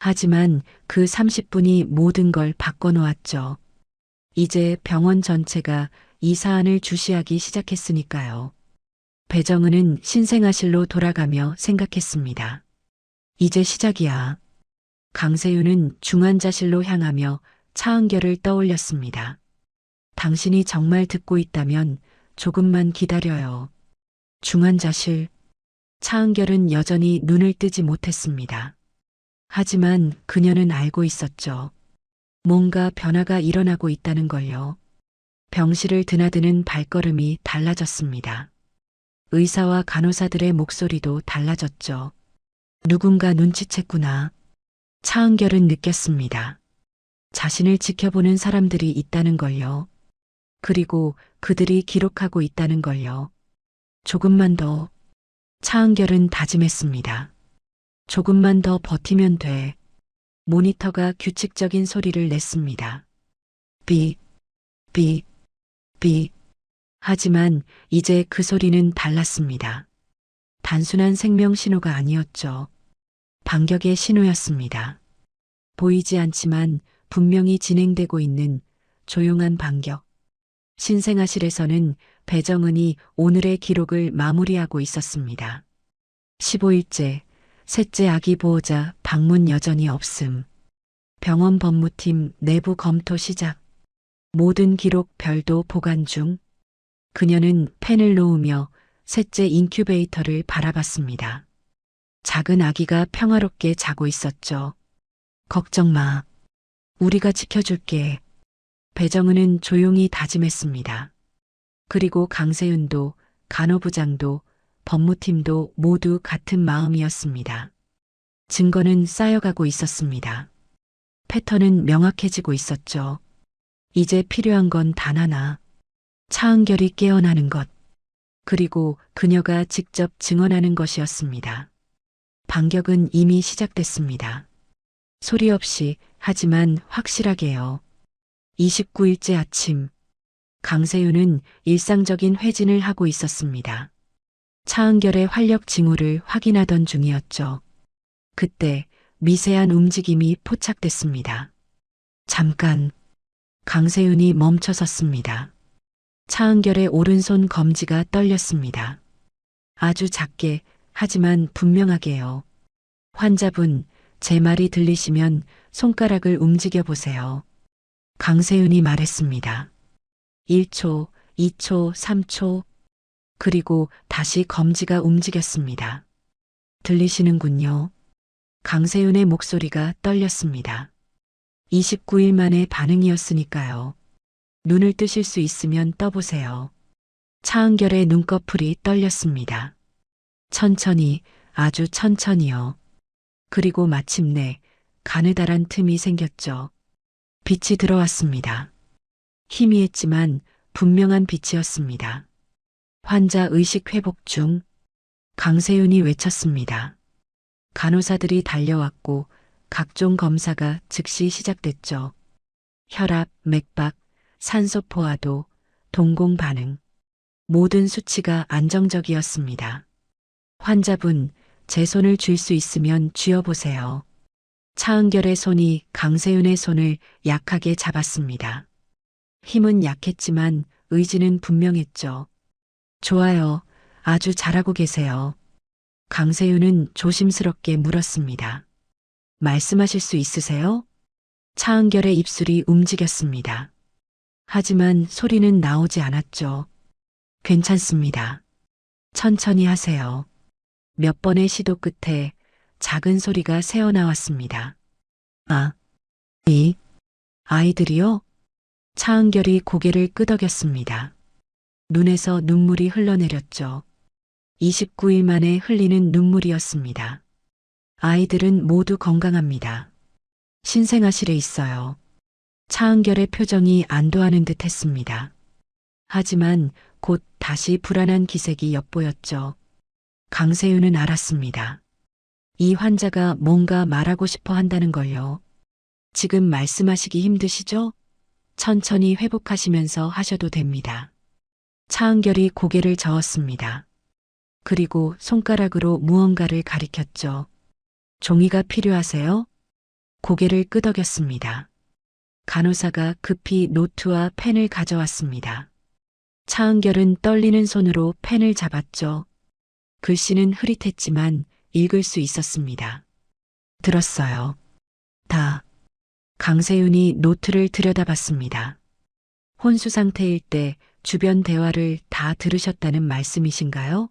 하지만 그 30분이 모든 걸 바꿔놓았죠. 이제 병원 전체가 이 사안을 주시하기 시작했으니까요. 배정은은 신생아실로 돌아가며 생각했습니다. 이제 시작이야. 강세윤은 중환자실로 향하며 차은결을 떠올렸습니다. 당신이 정말 듣고 있다면 조금만 기다려요. 중환자실. 차은결은 여전히 눈을 뜨지 못했습니다. 하지만 그녀는 알고 있었죠. 뭔가 변화가 일어나고 있다는 걸요. 병실을 드나드는 발걸음이 달라졌습니다. 의사와 간호사들의 목소리도 달라졌죠. 누군가 눈치챘구나. 차은결은 느꼈습니다. 자신을 지켜보는 사람들이 있다는 걸요. 그리고 그들이 기록하고 있다는 걸요. 조금만 더. 차은결은 다짐했습니다. 조금만 더 버티면 돼. 모니터가 규칙적인 소리를 냈습니다. 삐, 삐, 삐. 하지만 이제 그 소리는 달랐습니다. 단순한 생명 신호가 아니었죠. 반격의 신호였습니다. 보이지 않지만 분명히 진행되고 있는 조용한 반격. 신생아실에서는 배정은이 오늘의 기록을 마무리하고 있었습니다. 15일째, 셋째 아기 보호자 방문 여전히 없음. 병원 법무팀 내부 검토 시작. 모든 기록 별도 보관 중. 그녀는 펜을 놓으며 셋째 인큐베이터를 바라봤습니다. 작은 아기가 평화롭게 자고 있었죠. 걱정 마. 우리가 지켜줄게. 배정은은 조용히 다짐했습니다. 그리고 강세윤도, 간호부장도, 법무팀도 모두 같은 마음이었습니다. 증거는 쌓여가고 있었습니다. 패턴은 명확해지고 있었죠. 이제 필요한 건 단 하나. 차은결이 깨어나는 것. 그리고 그녀가 직접 증언하는 것이었습니다. 반격은 이미 시작됐습니다. 소리 없이 하지만 확실하게요. 29일째 아침. 강세윤은 일상적인 회진을 하고 있었습니다. 차은결의 활력 징후를 확인하던 중이었죠. 그때 미세한 움직임이 포착됐습니다. 잠깐. 강세윤이 멈춰섰습니다. 차은결의 오른손 검지가 떨렸습니다. 아주 작게 하지만 분명하게요. 환자분, 제 말이 들리시면 손가락을 움직여 보세요. 강세윤이 말했습니다. 1초, 2초, 3초. 그리고 다시 검지가 움직였습니다. 들리시는군요. 강세윤의 목소리가 떨렸습니다. 29일 만의 반응이었으니까요. 눈을 뜨실 수 있으면 떠보세요. 차은결의 눈꺼풀이 떨렸습니다. 천천히, 아주 천천히요. 그리고 마침내 가느다란 틈이 생겼죠. 빛이 들어왔습니다. 희미했지만 분명한 빛이었습니다. 환자 의식 회복 중. 강세윤이 외쳤습니다. 간호사들이 달려왔고 각종 검사가 즉시 시작됐죠. 혈압, 맥박, 산소 포화도, 동공 반응. 모든 수치가 안정적이었습니다. 환자분, 제 손을 쥘 수 있으면 쥐어보세요. 차은결의 손이 강세윤의 손을 약하게 잡았습니다. 힘은 약했지만 의지는 분명했죠. 좋아요. 아주 잘하고 계세요. 강세윤은 조심스럽게 물었습니다. 말씀하실 수 있으세요? 차은결의 입술이 움직였습니다. 하지만 소리는 나오지 않았죠. 괜찮습니다. 천천히 하세요. 몇 번의 시도 끝에 작은 소리가 새어나왔습니다. 아, 이, 아이들이요? 차은결이 고개를 끄덕였습니다. 눈에서 눈물이 흘러내렸죠. 29일 만에 흘리는 눈물이었습니다. 아이들은 모두 건강합니다. 신생아실에 있어요. 차은결의 표정이 안도하는 듯 했습니다. 하지만 곧 다시 불안한 기색이 엿보였죠. 강세윤은 알았습니다. 이 환자가 뭔가 말하고 싶어 한다는 걸요. 지금 말씀하시기 힘드시죠? 천천히 회복하시면서 하셔도 됩니다. 차은결이 고개를 저었습니다. 그리고 손가락으로 무언가를 가리켰죠. 종이가 필요하세요? 고개를 끄덕였습니다. 간호사가 급히 노트와 펜을 가져왔습니다. 차은결은 떨리는 손으로 펜을 잡았죠. 글씨는 흐릿했지만 읽을 수 있었습니다. 들었어요. 다. 강세윤이 노트를 들여다봤습니다. 혼수 상태일 때 주변 대화를 다 들으셨다는 말씀이신가요?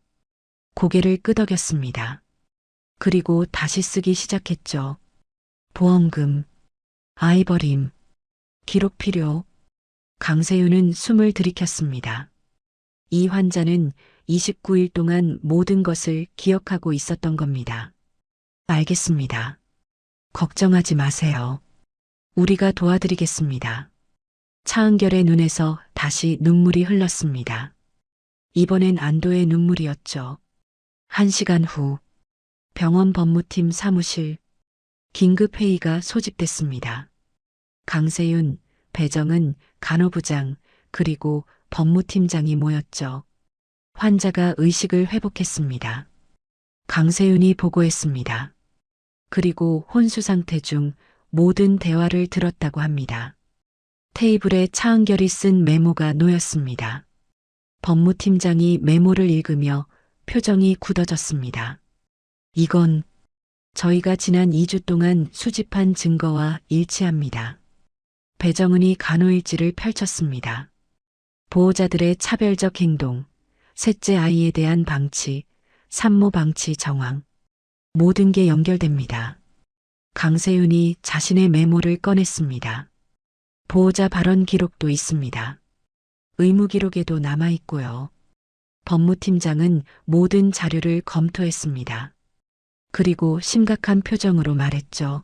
고개를 끄덕였습니다. 그리고 다시 쓰기 시작했죠. 보험금, 아이 버림, 기록 필요. 강세윤은 숨을 들이켰습니다. 이 환자는 29일 동안 모든 것을 기억하고 있었던 겁니다. 알겠습니다. 걱정하지 마세요. 우리가 도와드리겠습니다. 차은결의 눈에서 다시 눈물이 흘렀습니다. 이번엔 안도의 눈물이었죠. 1시간 후 병원 법무팀 사무실 긴급회의가 소집됐습니다. 강세윤, 배정은, 간호부장, 그리고 법무팀장이 모였죠. 환자가 의식을 회복했습니다. 강세윤이 보고했습니다. 그리고 혼수 상태 중 모든 대화를 들었다고 합니다. 테이블에 차은결이 쓴 메모가 놓였습니다. 법무팀장이 메모를 읽으며 표정이 굳어졌습니다. 이건 저희가 지난 2주 동안 수집한 증거와 일치합니다. 배정은이 간호일지를 펼쳤습니다. 보호자들의 차별적 행동, 셋째 아이에 대한 방치, 산모 방치 정황, 모든 게 연결됩니다. 강세윤이 자신의 메모를 꺼냈습니다. 보호자 발언 기록도 있습니다. 의무 기록에도 남아 있고요. 법무팀장은 모든 자료를 검토했습니다. 그리고 심각한 표정으로 말했죠.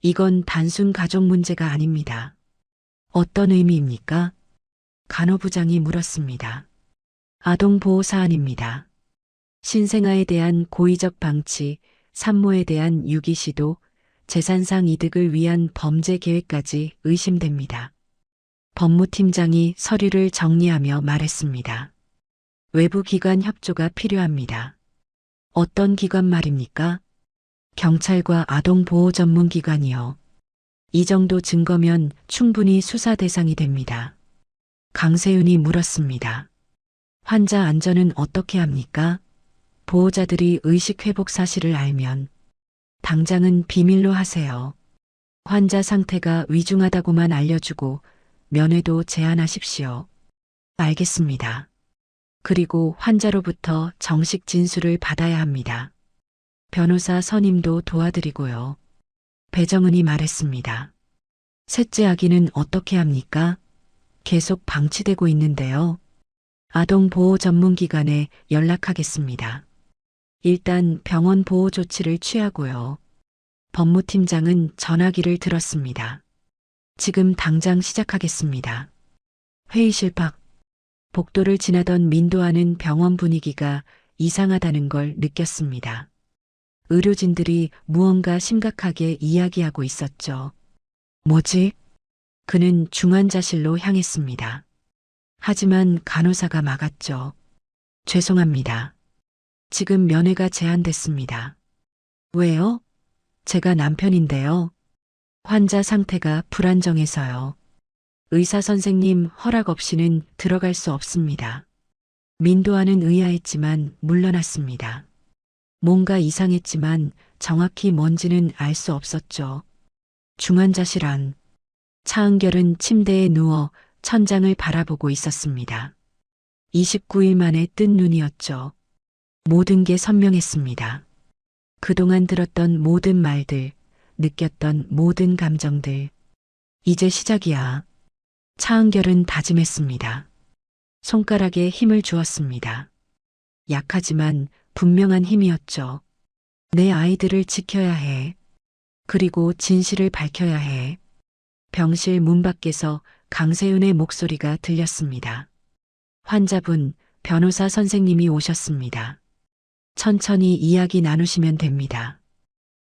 이건 단순 가족 문제가 아닙니다. 어떤 의미입니까? 간호부장이 물었습니다. 아동보호 사안입니다. 신생아에 대한 고의적 방치, 산모에 대한 유기시도, 재산상 이득을 위한 범죄 계획까지 의심됩니다. 법무팀장이 서류를 정리하며 말했습니다. 외부 기관 협조가 필요합니다. 어떤 기관 말입니까? 경찰과 아동보호 전문 기관이요. 이 정도 증거면 충분히 수사 대상이 됩니다. 강세윤이 물었습니다. 환자 안전은 어떻게 합니까? 보호자들이 의식 회복 사실을 알면 당장은 비밀로 하세요. 환자 상태가 위중하다고만 알려주고 면회도 제한하십시오. 알겠습니다. 그리고 환자로부터 정식 진술을 받아야 합니다. 변호사 선임도 도와드리고요. 배정은이 말했습니다. 셋째 아기는 어떻게 합니까? 계속 방치되고 있는데요. 아동보호 전문기관에 연락하겠습니다. 일단 병원 보호 조치를 취하고요. 법무팀장은 전화기를 들었습니다. 지금 당장 시작하겠습니다. 회의실 밖. 복도를 지나던 민도하는 병원 분위기가 이상하다는 걸 느꼈습니다. 의료진들이 무언가 심각하게 이야기하고 있었죠. 뭐지? 그는 중환자실로 향했습니다. 하지만 간호사가 막았죠. 죄송합니다. 지금 면회가 제한됐습니다. 왜요? 제가 남편인데요. 환자 상태가 불안정해서요. 의사 선생님 허락 없이는 들어갈 수 없습니다. 민도하는 의아했지만 물러났습니다. 뭔가 이상했지만 정확히 뭔지는 알 수 없었죠. 중환자실 안. 차은결은 침대에 누워 천장을 바라보고 있었습니다. 29일 만에 뜬 눈이었죠. 모든 게 선명했습니다. 그동안 들었던 모든 말들, 느꼈던 모든 감정들. 이제 시작이야. 차은결은 다짐했습니다. 손가락에 힘을 주었습니다. 약하지만 분명한 힘이었죠. 내 아이들을 지켜야 해. 그리고 진실을 밝혀야 해. 병실 문 밖에서 강세윤의 목소리가 들렸습니다. 환자분, 변호사 선생님이 오셨습니다. 천천히 이야기 나누시면 됩니다.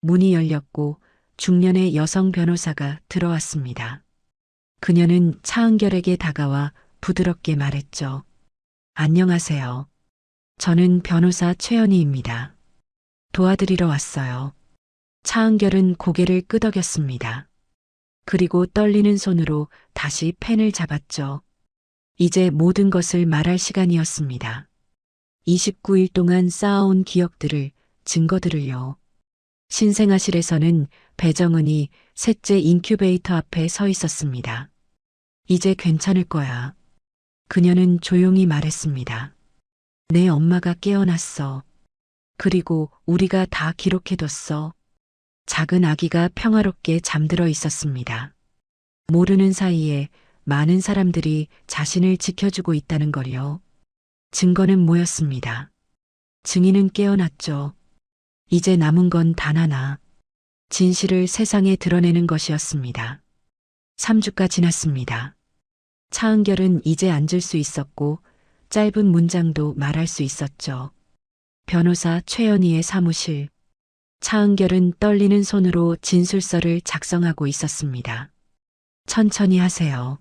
문이 열렸고 중년의 여성 변호사가 들어왔습니다. 그녀는 차은결에게 다가와 부드럽게 말했죠. 안녕하세요. 저는 변호사 최연희입니다. 도와드리러 왔어요. 차은결은 고개를 끄덕였습니다. 그리고 떨리는 손으로 다시 펜을 잡았죠. 이제 모든 것을 말할 시간이었습니다. 29일 동안 쌓아온 기억들을, 증거들을요. 신생아실에서는 배정은이 셋째 인큐베이터 앞에 서 있었습니다. 이제 괜찮을 거야. 그녀는 조용히 말했습니다. 내 엄마가 깨어났어. 그리고 우리가 다 기록해뒀어. 작은 아기가 평화롭게 잠들어 있었습니다. 모르는 사이에 많은 사람들이 자신을 지켜주고 있다는 걸요. 증거는 모였습니다. 증인은 깨어났죠. 이제 남은 건 단 하나. 진실을 세상에 드러내는 것이었습니다. 3주가 지났습니다. 차은결은 이제 앉을 수 있었고 짧은 문장도 말할 수 있었죠. 변호사 최연희의 사무실. 차은결은 떨리는 손으로 진술서를 작성하고 있었습니다. 천천히 하세요.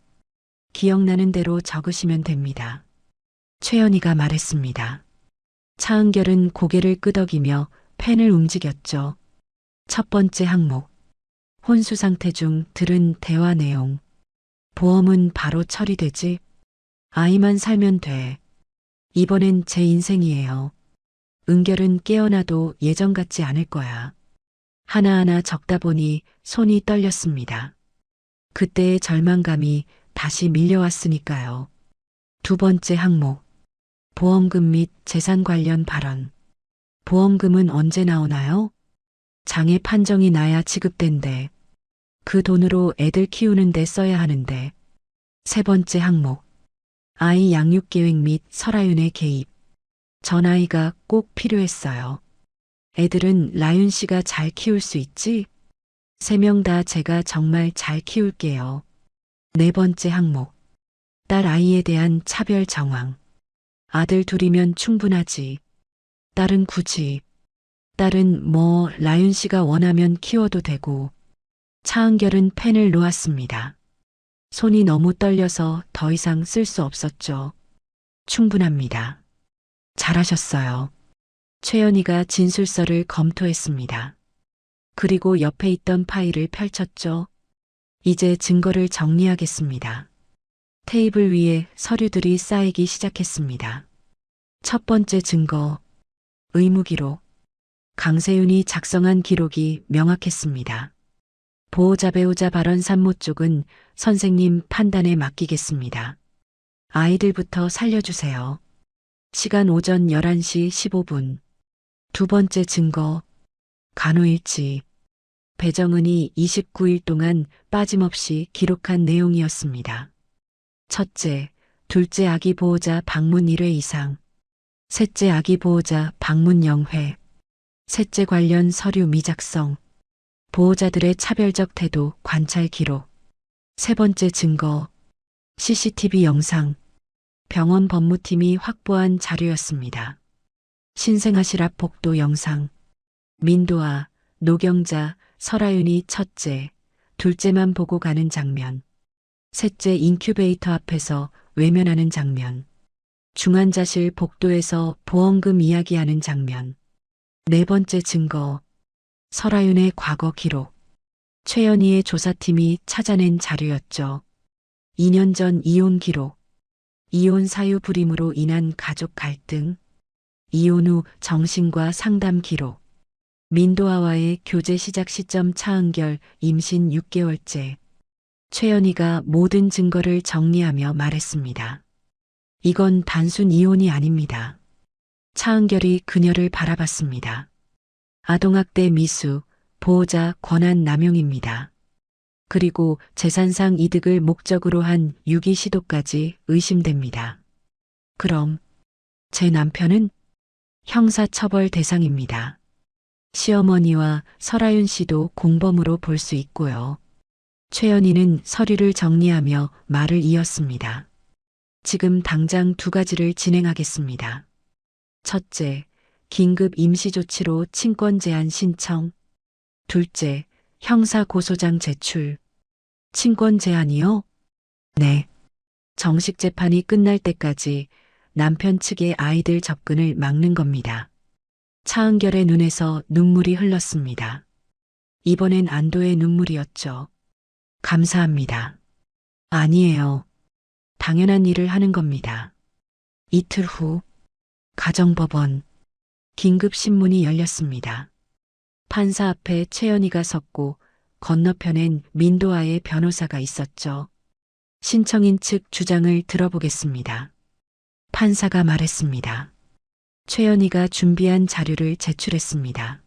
기억나는 대로 적으시면 됩니다. 최연희가 말했습니다. 차은결은 고개를 끄덕이며 펜을 움직였죠. 첫 번째 항목. 혼수 상태 중 들은 대화 내용. 보험은 바로 처리되지? 아이만 살면 돼. 이번엔 제 인생이에요. 은결은 깨어나도 예전 같지 않을 거야. 하나하나 적다 보니 손이 떨렸습니다. 그때의 절망감이 다시 밀려왔으니까요. 두 번째 항목. 보험금 및 재산 관련 발언. 보험금은 언제 나오나요? 장애 판정이 나야 지급된대. 그 돈으로 애들 키우는데 써야 하는데. 세 번째 항목. 아이 양육 계획 및 설아윤의 개입. 전 아이가 꼭 필요했어요. 애들은 라윤 씨가 잘 키울 수 있지? 세 명 다 제가 정말 잘 키울게요. 네 번째 항목. 딸 아이에 대한 차별 정황. 아들 둘이면 충분하지. 딸은 굳이. 딸은 뭐 라윤 씨가 원하면 키워도 되고. 차은결은 펜을 놓았습니다. 손이 너무 떨려서 더 이상 쓸 수 없었죠. 충분합니다. 잘하셨어요. 최연희가 진술서를 검토했습니다. 그리고 옆에 있던 파일을 펼쳤죠. 이제 증거를 정리하겠습니다. 테이블 위에 서류들이 쌓이기 시작했습니다. 첫 번째 증거. 의무기록. 강세윤이 작성한 기록이 명확했습니다. 보호자 배우자 발언 산모 쪽은 선생님 판단에 맡기겠습니다. 아이들부터 살려주세요. 시간 오전 11시 15분. 두 번째 증거. 간호일지. 배정은이 29일 동안 빠짐없이 기록한 내용이었습니다. 첫째, 둘째 아기 보호자 방문 1회 이상. 셋째 아기 보호자 방문 0회. 셋째 관련 서류 미작성. 보호자들의 차별적 태도 관찰 기록. 세 번째 증거. CCTV 영상. 병원 법무팀이 확보한 자료였습니다. 신생아실 앞 복도 영상. 민도아, 노경자, 설아윤이 첫째, 둘째만 보고 가는 장면. 셋째 인큐베이터 앞에서 외면하는 장면. 중환자실 복도에서 보험금 이야기하는 장면. 네 번째 증거. 설아윤의 과거 기록. 최연희의 조사팀이 찾아낸 자료였죠. 2년 전 이혼 기록. 이혼 사유 불임으로 인한 가족 갈등. 이혼 후 정신과 상담 기록. 민도아와의 교제 시작 시점 차은결 임신 6개월째. 최연희가 모든 증거를 정리하며 말했습니다. 이건 단순 이혼이 아닙니다. 차은결이 그녀를 바라봤습니다. 아동학대 미수, 보호자 권한 남용입니다. 그리고 재산상 이득을 목적으로 한 유기 시도까지 의심됩니다. 그럼 제 남편은 형사처벌 대상입니다. 시어머니와 설아윤 씨도 공범으로 볼 수 있고요. 최연희는 서류를 정리하며 말을 이었습니다. 지금 당장 두 가지를 진행하겠습니다. 첫째, 긴급 임시조치로 친권 제한 신청. 둘째, 형사고소장 제출. 친권 제한이요? 네. 정식 재판이 끝날 때까지 남편 측의 아이들 접근을 막는 겁니다. 차은결의 눈에서 눈물이 흘렀습니다. 이번엔 안도의 눈물이었죠. 감사합니다. 아니에요. 당연한 일을 하는 겁니다. 이틀 후, 가정법원, 긴급신문이 열렸습니다. 판사 앞에 최연희가 섰고 건너편엔 민도아의 변호사가 있었죠. 신청인 측 주장을 들어보겠습니다. 판사가 말했습니다. 최연희가 준비한 자료를 제출했습니다.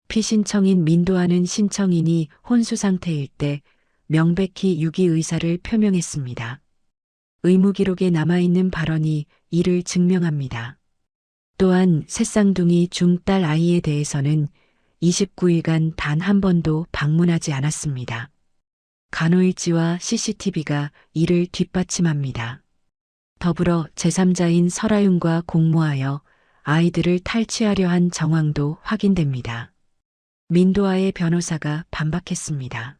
피신청인 민도아는 신청인이 혼수 상태일 때 명백히 유기 의사를 표명했습니다. 의무 기록에 남아있는 발언이 이를 증명합니다. 또한 새쌍둥이 중딸 아이에 대해서는 29일간 단 한 번도 방문하지 않았습니다. 간호일지와 CCTV가 이를 뒷받침합니다. 더불어 제3자인 설아윤과 공모하여 아이들을 탈취하려 한 정황도 확인됩니다. 민도아의 변호사가 반박했습니다.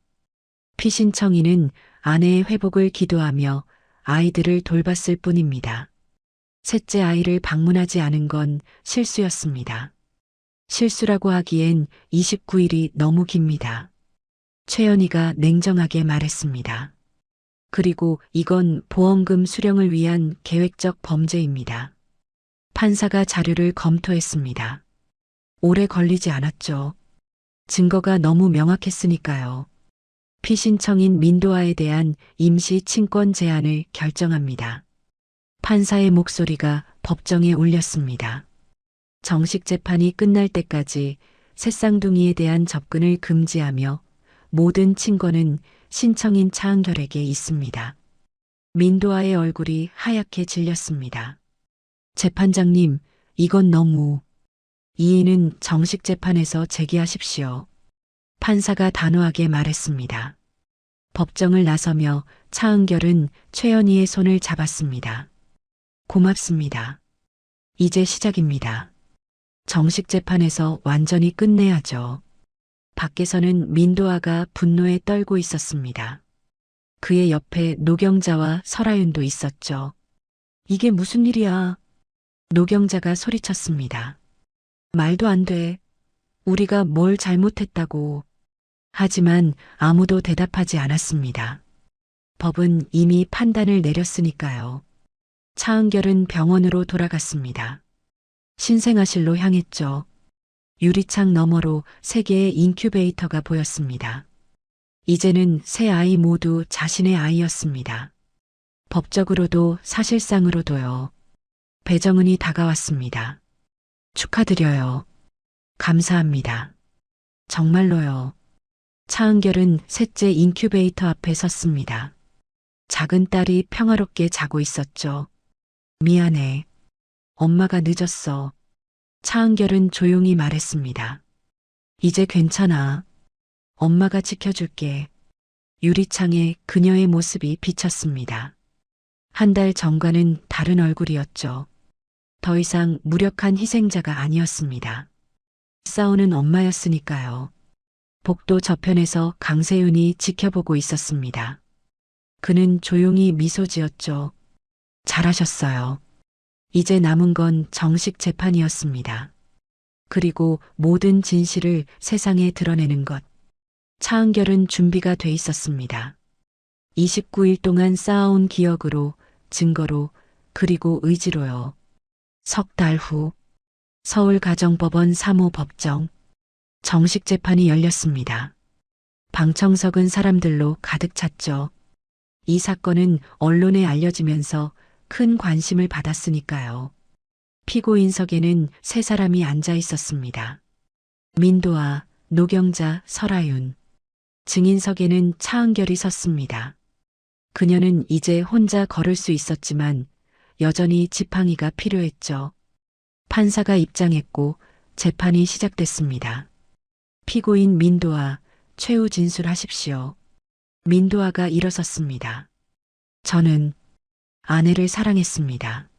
피신청인은 아내의 회복을 기도하며 아이들을 돌봤을 뿐입니다. 셋째 아이를 방문하지 않은 건 실수였습니다. 실수라고 하기엔 29일이 너무 깁니다. 최연희가 냉정하게 말했습니다. 그리고 이건 보험금 수령을 위한 계획적 범죄입니다. 판사가 자료를 검토했습니다. 오래 걸리지 않았죠. 증거가 너무 명확했으니까요. 피신청인 민도아에 대한 임시 친권 제한을 결정합니다. 판사의 목소리가 법정에 울렸습니다. 정식 재판이 끝날 때까지 새쌍둥이에 대한 접근을 금지하며 모든 친권은 신청인 차은결에게 있습니다. 민도아의 얼굴이 하얗게 질렸습니다. 재판장님, 이건 너무... 이의는 정식 재판에서 제기하십시오. 판사가 단호하게 말했습니다. 법정을 나서며 차은결은 최연희의 손을 잡았습니다. 고맙습니다. 이제 시작입니다. 정식 재판에서 완전히 끝내야죠. 밖에서는 민도아가 분노에 떨고 있었습니다. 그의 옆에 노경자와 설아윤도 있었죠. 이게 무슨 일이야? 노경자가 소리쳤습니다. 말도 안 돼. 우리가 뭘 잘못했다고. 하지만 아무도 대답하지 않았습니다. 법은 이미 판단을 내렸으니까요. 차은결은 병원으로 돌아갔습니다. 신생아실로 향했죠. 유리창 너머로 세 개의 인큐베이터가 보였습니다. 이제는 세 아이 모두 자신의 아이였습니다. 법적으로도 사실상으로도요. 배정은이 다가왔습니다. 축하드려요. 감사합니다. 정말로요. 차은결은 셋째 인큐베이터 앞에 섰습니다. 작은 딸이 평화롭게 자고 있었죠. 미안해. 엄마가 늦었어. 차은결은 조용히 말했습니다. 이제 괜찮아. 엄마가 지켜줄게. 유리창에 그녀의 모습이 비쳤습니다. 한 달 전과는 다른 얼굴이었죠. 더 이상 무력한 희생자가 아니었습니다. 싸우는 엄마였으니까요. 복도 저편에서 강세윤이 지켜보고 있었습니다. 그는 조용히 미소 지었죠. 잘하셨어요. 이제 남은 건 정식 재판이었습니다. 그리고 모든 진실을 세상에 드러내는 것. 차은결은 준비가 돼 있었습니다. 29일 동안 쌓아온 기억으로, 증거로, 그리고 의지로요. 석 달 후 서울가정법원 3호 법정 정식 재판이 열렸습니다. 방청석은 사람들로 가득 찼죠. 이 사건은 언론에 알려지면서 큰 관심을 받았으니까요. 피고인석에는 세 사람이 앉아 있었습니다. 민도아, 노경자, 설아윤. 증인석에는 차은결이 섰습니다. 그녀는 이제 혼자 걸을 수 있었지만 여전히 지팡이가 필요했죠. 판사가 입장했고 재판이 시작됐습니다. 피고인 민도아, 최후 진술하십시오. 민도아가 일어섰습니다. 저는 아내를 사랑했습니다.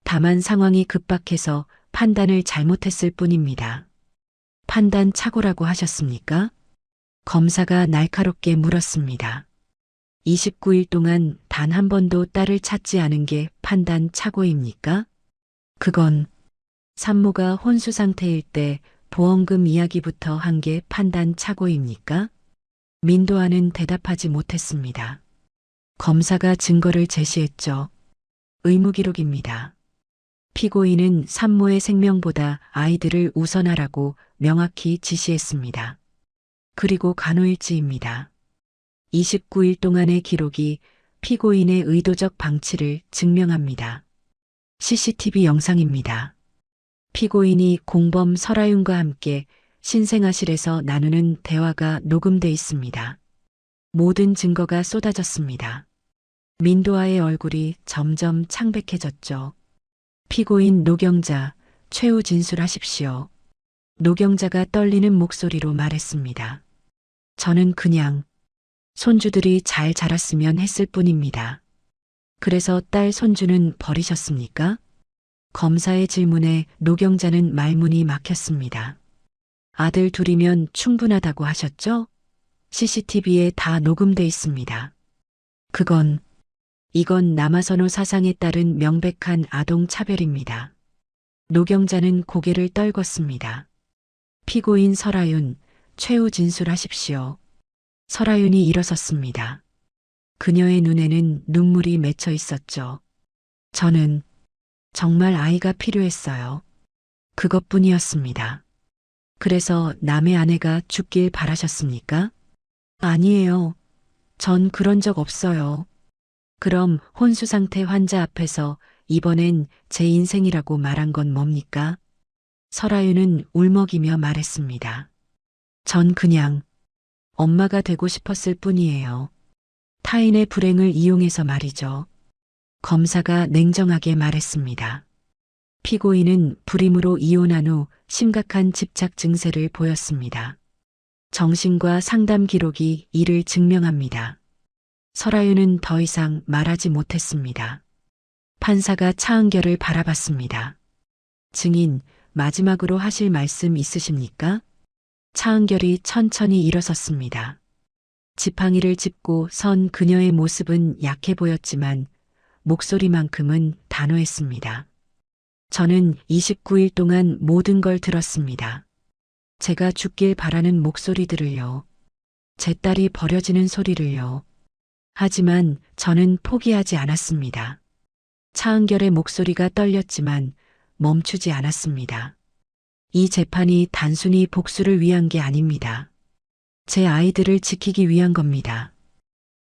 다만 상황이 급박해서 판단을 잘못했을 뿐입니다. 판단 착오라고 하셨습니까? 검사가 날카롭게 물었습니다. 29일 동안 단 한 번도 딸을 찾지 않은 게 판단 착오입니까? 그건 산모가 혼수 상태일 때 보험금 이야기부터 한 게 판단 착오입니까? 민도아는 대답하지 못했습니다. 검사가 증거를 제시했죠. 의무기록입니다. 피고인은 산모의 생명보다 아이들을 우선하라고 명확히 지시했습니다. 그리고 간호일지입니다. 29일 동안의 기록이 피고인의 의도적 방치를 증명합니다. CCTV 영상입니다. 피고인이 공범 설아윤과 함께 신생아실에서 나누는 대화가 녹음돼 있습니다. 모든 증거가 쏟아졌습니다. 민도아의 얼굴이 점점 창백해졌죠. 피고인 노경자, 최후 진술하십시오. 노경자가 떨리는 목소리로 말했습니다. 저는 그냥 손주들이 잘 자랐으면 했을 뿐입니다. 그래서 딸 손주는 버리셨습니까? 검사의 질문에 노경자는 말문이 막혔습니다. 아들 둘이면 충분하다고 하셨죠? CCTV에 다 녹음돼 있습니다. 이건 남아선호 사상에 따른 명백한 아동 차별입니다. 노경자는 고개를 떨궜습니다. 피고인 설아윤, 최후 진술하십시오. 설아윤이 일어섰습니다. 그녀의 눈에는 눈물이 맺혀 있었죠. 저는 정말 아이가 필요했어요. 그것뿐이었습니다. 그래서 남의 아내가 죽길 바라셨습니까? 아니에요. 전 그런 적 없어요. 그럼 혼수 상태 환자 앞에서 이번엔 제 인생이라고 말한 건 뭡니까? 설아윤은 울먹이며 말했습니다. 전 그냥 엄마가 되고 싶었을 뿐이에요. 타인의 불행을 이용해서 말이죠. 검사가 냉정하게 말했습니다. 피고인은 불임으로 이혼한 후 심각한 집착 증세를 보였습니다. 정신과 상담 기록이 이를 증명합니다. 설아윤은 더 이상 말하지 못했습니다. 판사가 차은결을 바라봤습니다. 증인, 마지막으로 하실 말씀 있으십니까? 차은결이 천천히 일어섰습니다. 지팡이를 짚고 선 그녀의 모습은 약해 보였지만 목소리만큼은 단호했습니다. 저는 29일 동안 모든 걸 들었습니다. 제가 죽길 바라는 목소리들을요. 제 딸이 버려지는 소리를요. 하지만 저는 포기하지 않았습니다. 차은결의 목소리가 떨렸지만 멈추지 않았습니다. 이 재판이 단순히 복수를 위한 게 아닙니다. 제 아이들을 지키기 위한 겁니다.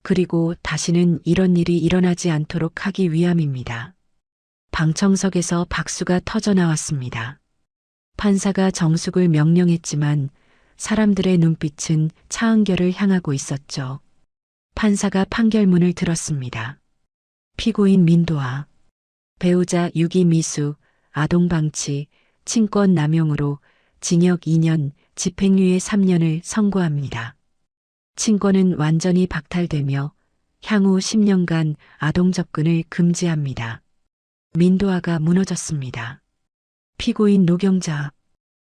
그리고 다시는 이런 일이 일어나지 않도록 하기 위함입니다. 방청석에서 박수가 터져 나왔습니다. 판사가 정숙을 명령했지만 사람들의 눈빛은 차은결을 향하고 있었죠. 판사가 판결문을 들었습니다. 피고인 민도아, 배우자 유기미수, 아동방치, 친권 남용으로 징역 2년, 집행유예 3년을 선고합니다. 친권은 완전히 박탈되며 향후 10년간 아동 접근을 금지합니다. 민도아가 무너졌습니다. 피고인 노경자,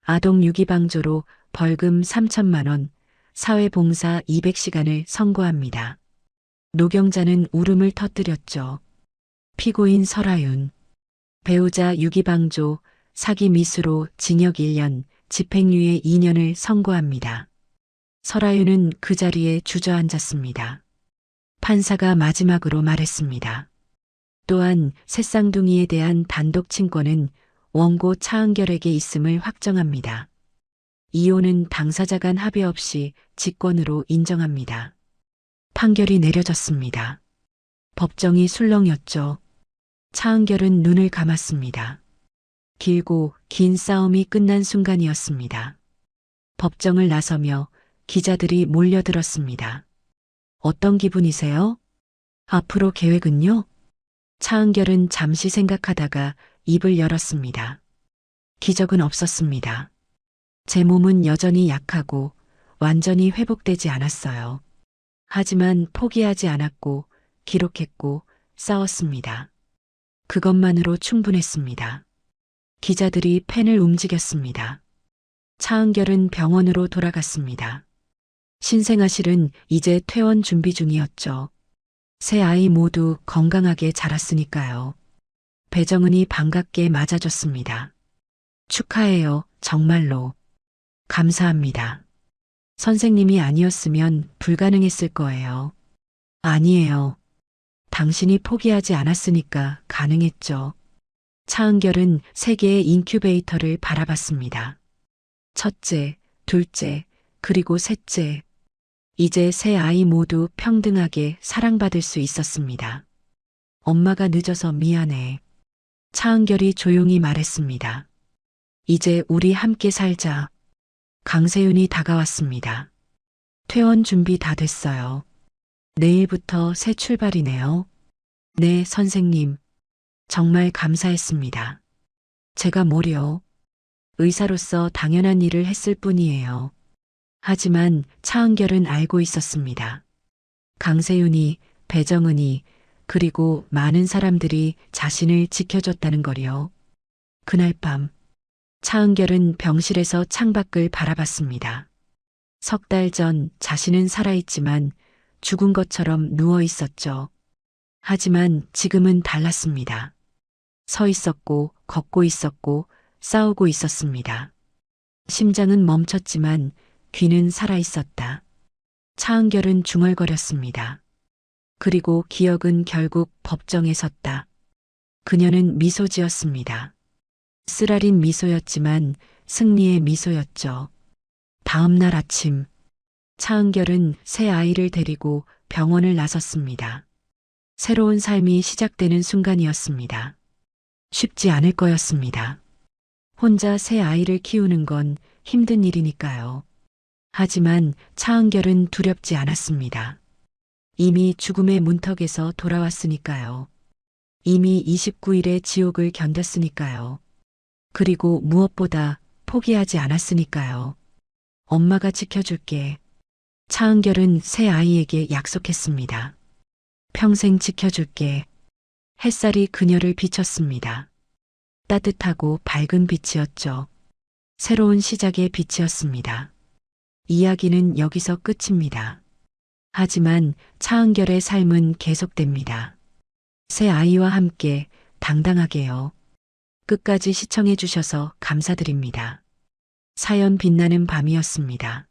아동 유기방조로 벌금 3천만 원, 사회봉사 200시간을 선고합니다. 노경자는 울음을 터뜨렸죠. 피고인 설아윤, 배우자 유기방조, 사기 미수로 징역 1년, 집행유예 2년을 선고합니다. 설아윤은 그 자리에 주저앉았습니다. 판사가 마지막으로 말했습니다. 또한 새쌍둥이에 대한 단독 친권은 원고 차은결에게 있음을 확정합니다. 이혼은 당사자 간 합의 없이 직권으로 인정합니다. 판결이 내려졌습니다. 법정이 술렁였죠. 차은결은 눈을 감았습니다. 길고 긴 싸움이 끝난 순간이었습니다. 법정을 나서며 기자들이 몰려들었습니다. 어떤 기분이세요? 앞으로 계획은요? 차은결은 잠시 생각하다가 입을 열었습니다. 기적은 없었습니다. 제 몸은 여전히 약하고 완전히 회복되지 않았어요. 하지만 포기하지 않았고 기록했고 싸웠습니다. 그것만으로 충분했습니다. 기자들이 펜을 움직였습니다. 차은결은 병원으로 돌아갔습니다. 신생아 실은 이제 퇴원 준비 중이었죠. 세 아이 모두 건강하게 자랐으니까요. 배정은이 반갑게 맞아줬습니다. 축하해요, 정말로. 감사합니다. 선생님이 아니었으면 불가능했을 거예요. 아니에요. 당신이 포기하지 않았으니까 가능했죠. 차은결은 세 개의 인큐베이터를 바라봤습니다. 첫째, 둘째, 그리고 셋째. 이제 세 아이 모두 평등하게 사랑받을 수 있었습니다. 엄마가 늦어서 미안해. 차은결이 조용히 말했습니다. 이제 우리 함께 살자. 강세윤이 다가왔습니다. 퇴원 준비 다 됐어요. 내일부터 새 출발이네요. 네, 선생님. 정말 감사했습니다. 제가 뭐려? 의사로서 당연한 일을 했을 뿐이에요. 하지만 차은결은 알고 있었습니다. 강세윤이, 배정은이, 그리고 많은 사람들이 자신을 지켜줬다는 거리요. 그날 밤, 차은결은 병실에서 창밖을 바라봤습니다. 석 달 전 자신은 살아있지만 죽은 것처럼 누워 있었죠. 하지만 지금은 달랐습니다. 서 있었고, 걷고 있었고, 싸우고 있었습니다. 심장은 멈췄지만 귀는 살아 있었다. 차은결은 중얼거렸습니다. 그리고 기억은 결국 법정에 섰다. 그녀는 미소 지었습니다. 쓰라린 미소였지만 승리의 미소였죠. 다음 날 아침, 차은결은 새 아이를 데리고 병원을 나섰습니다. 새로운 삶이 시작되는 순간이었습니다. 쉽지 않을 거였습니다. 혼자 새 아이를 키우는 건 힘든 일이니까요. 하지만 차은결은 두렵지 않았습니다. 이미 죽음의 문턱에서 돌아왔으니까요. 이미 29일의 지옥을 견뎠으니까요. 그리고 무엇보다 포기하지 않았으니까요. 엄마가 지켜줄게. 차은결은 새 아이에게 약속했습니다. 평생 지켜줄게. 햇살이 그녀를 비쳤습니다. 따뜻하고 밝은 빛이었죠. 새로운 시작의 빛이었습니다. 이야기는 여기서 끝입니다. 하지만 차은결의 삶은 계속됩니다. 새 아이와 함께 당당하게요. 끝까지 시청해 주셔서 감사드립니다. 사연 빛나는 밤이었습니다.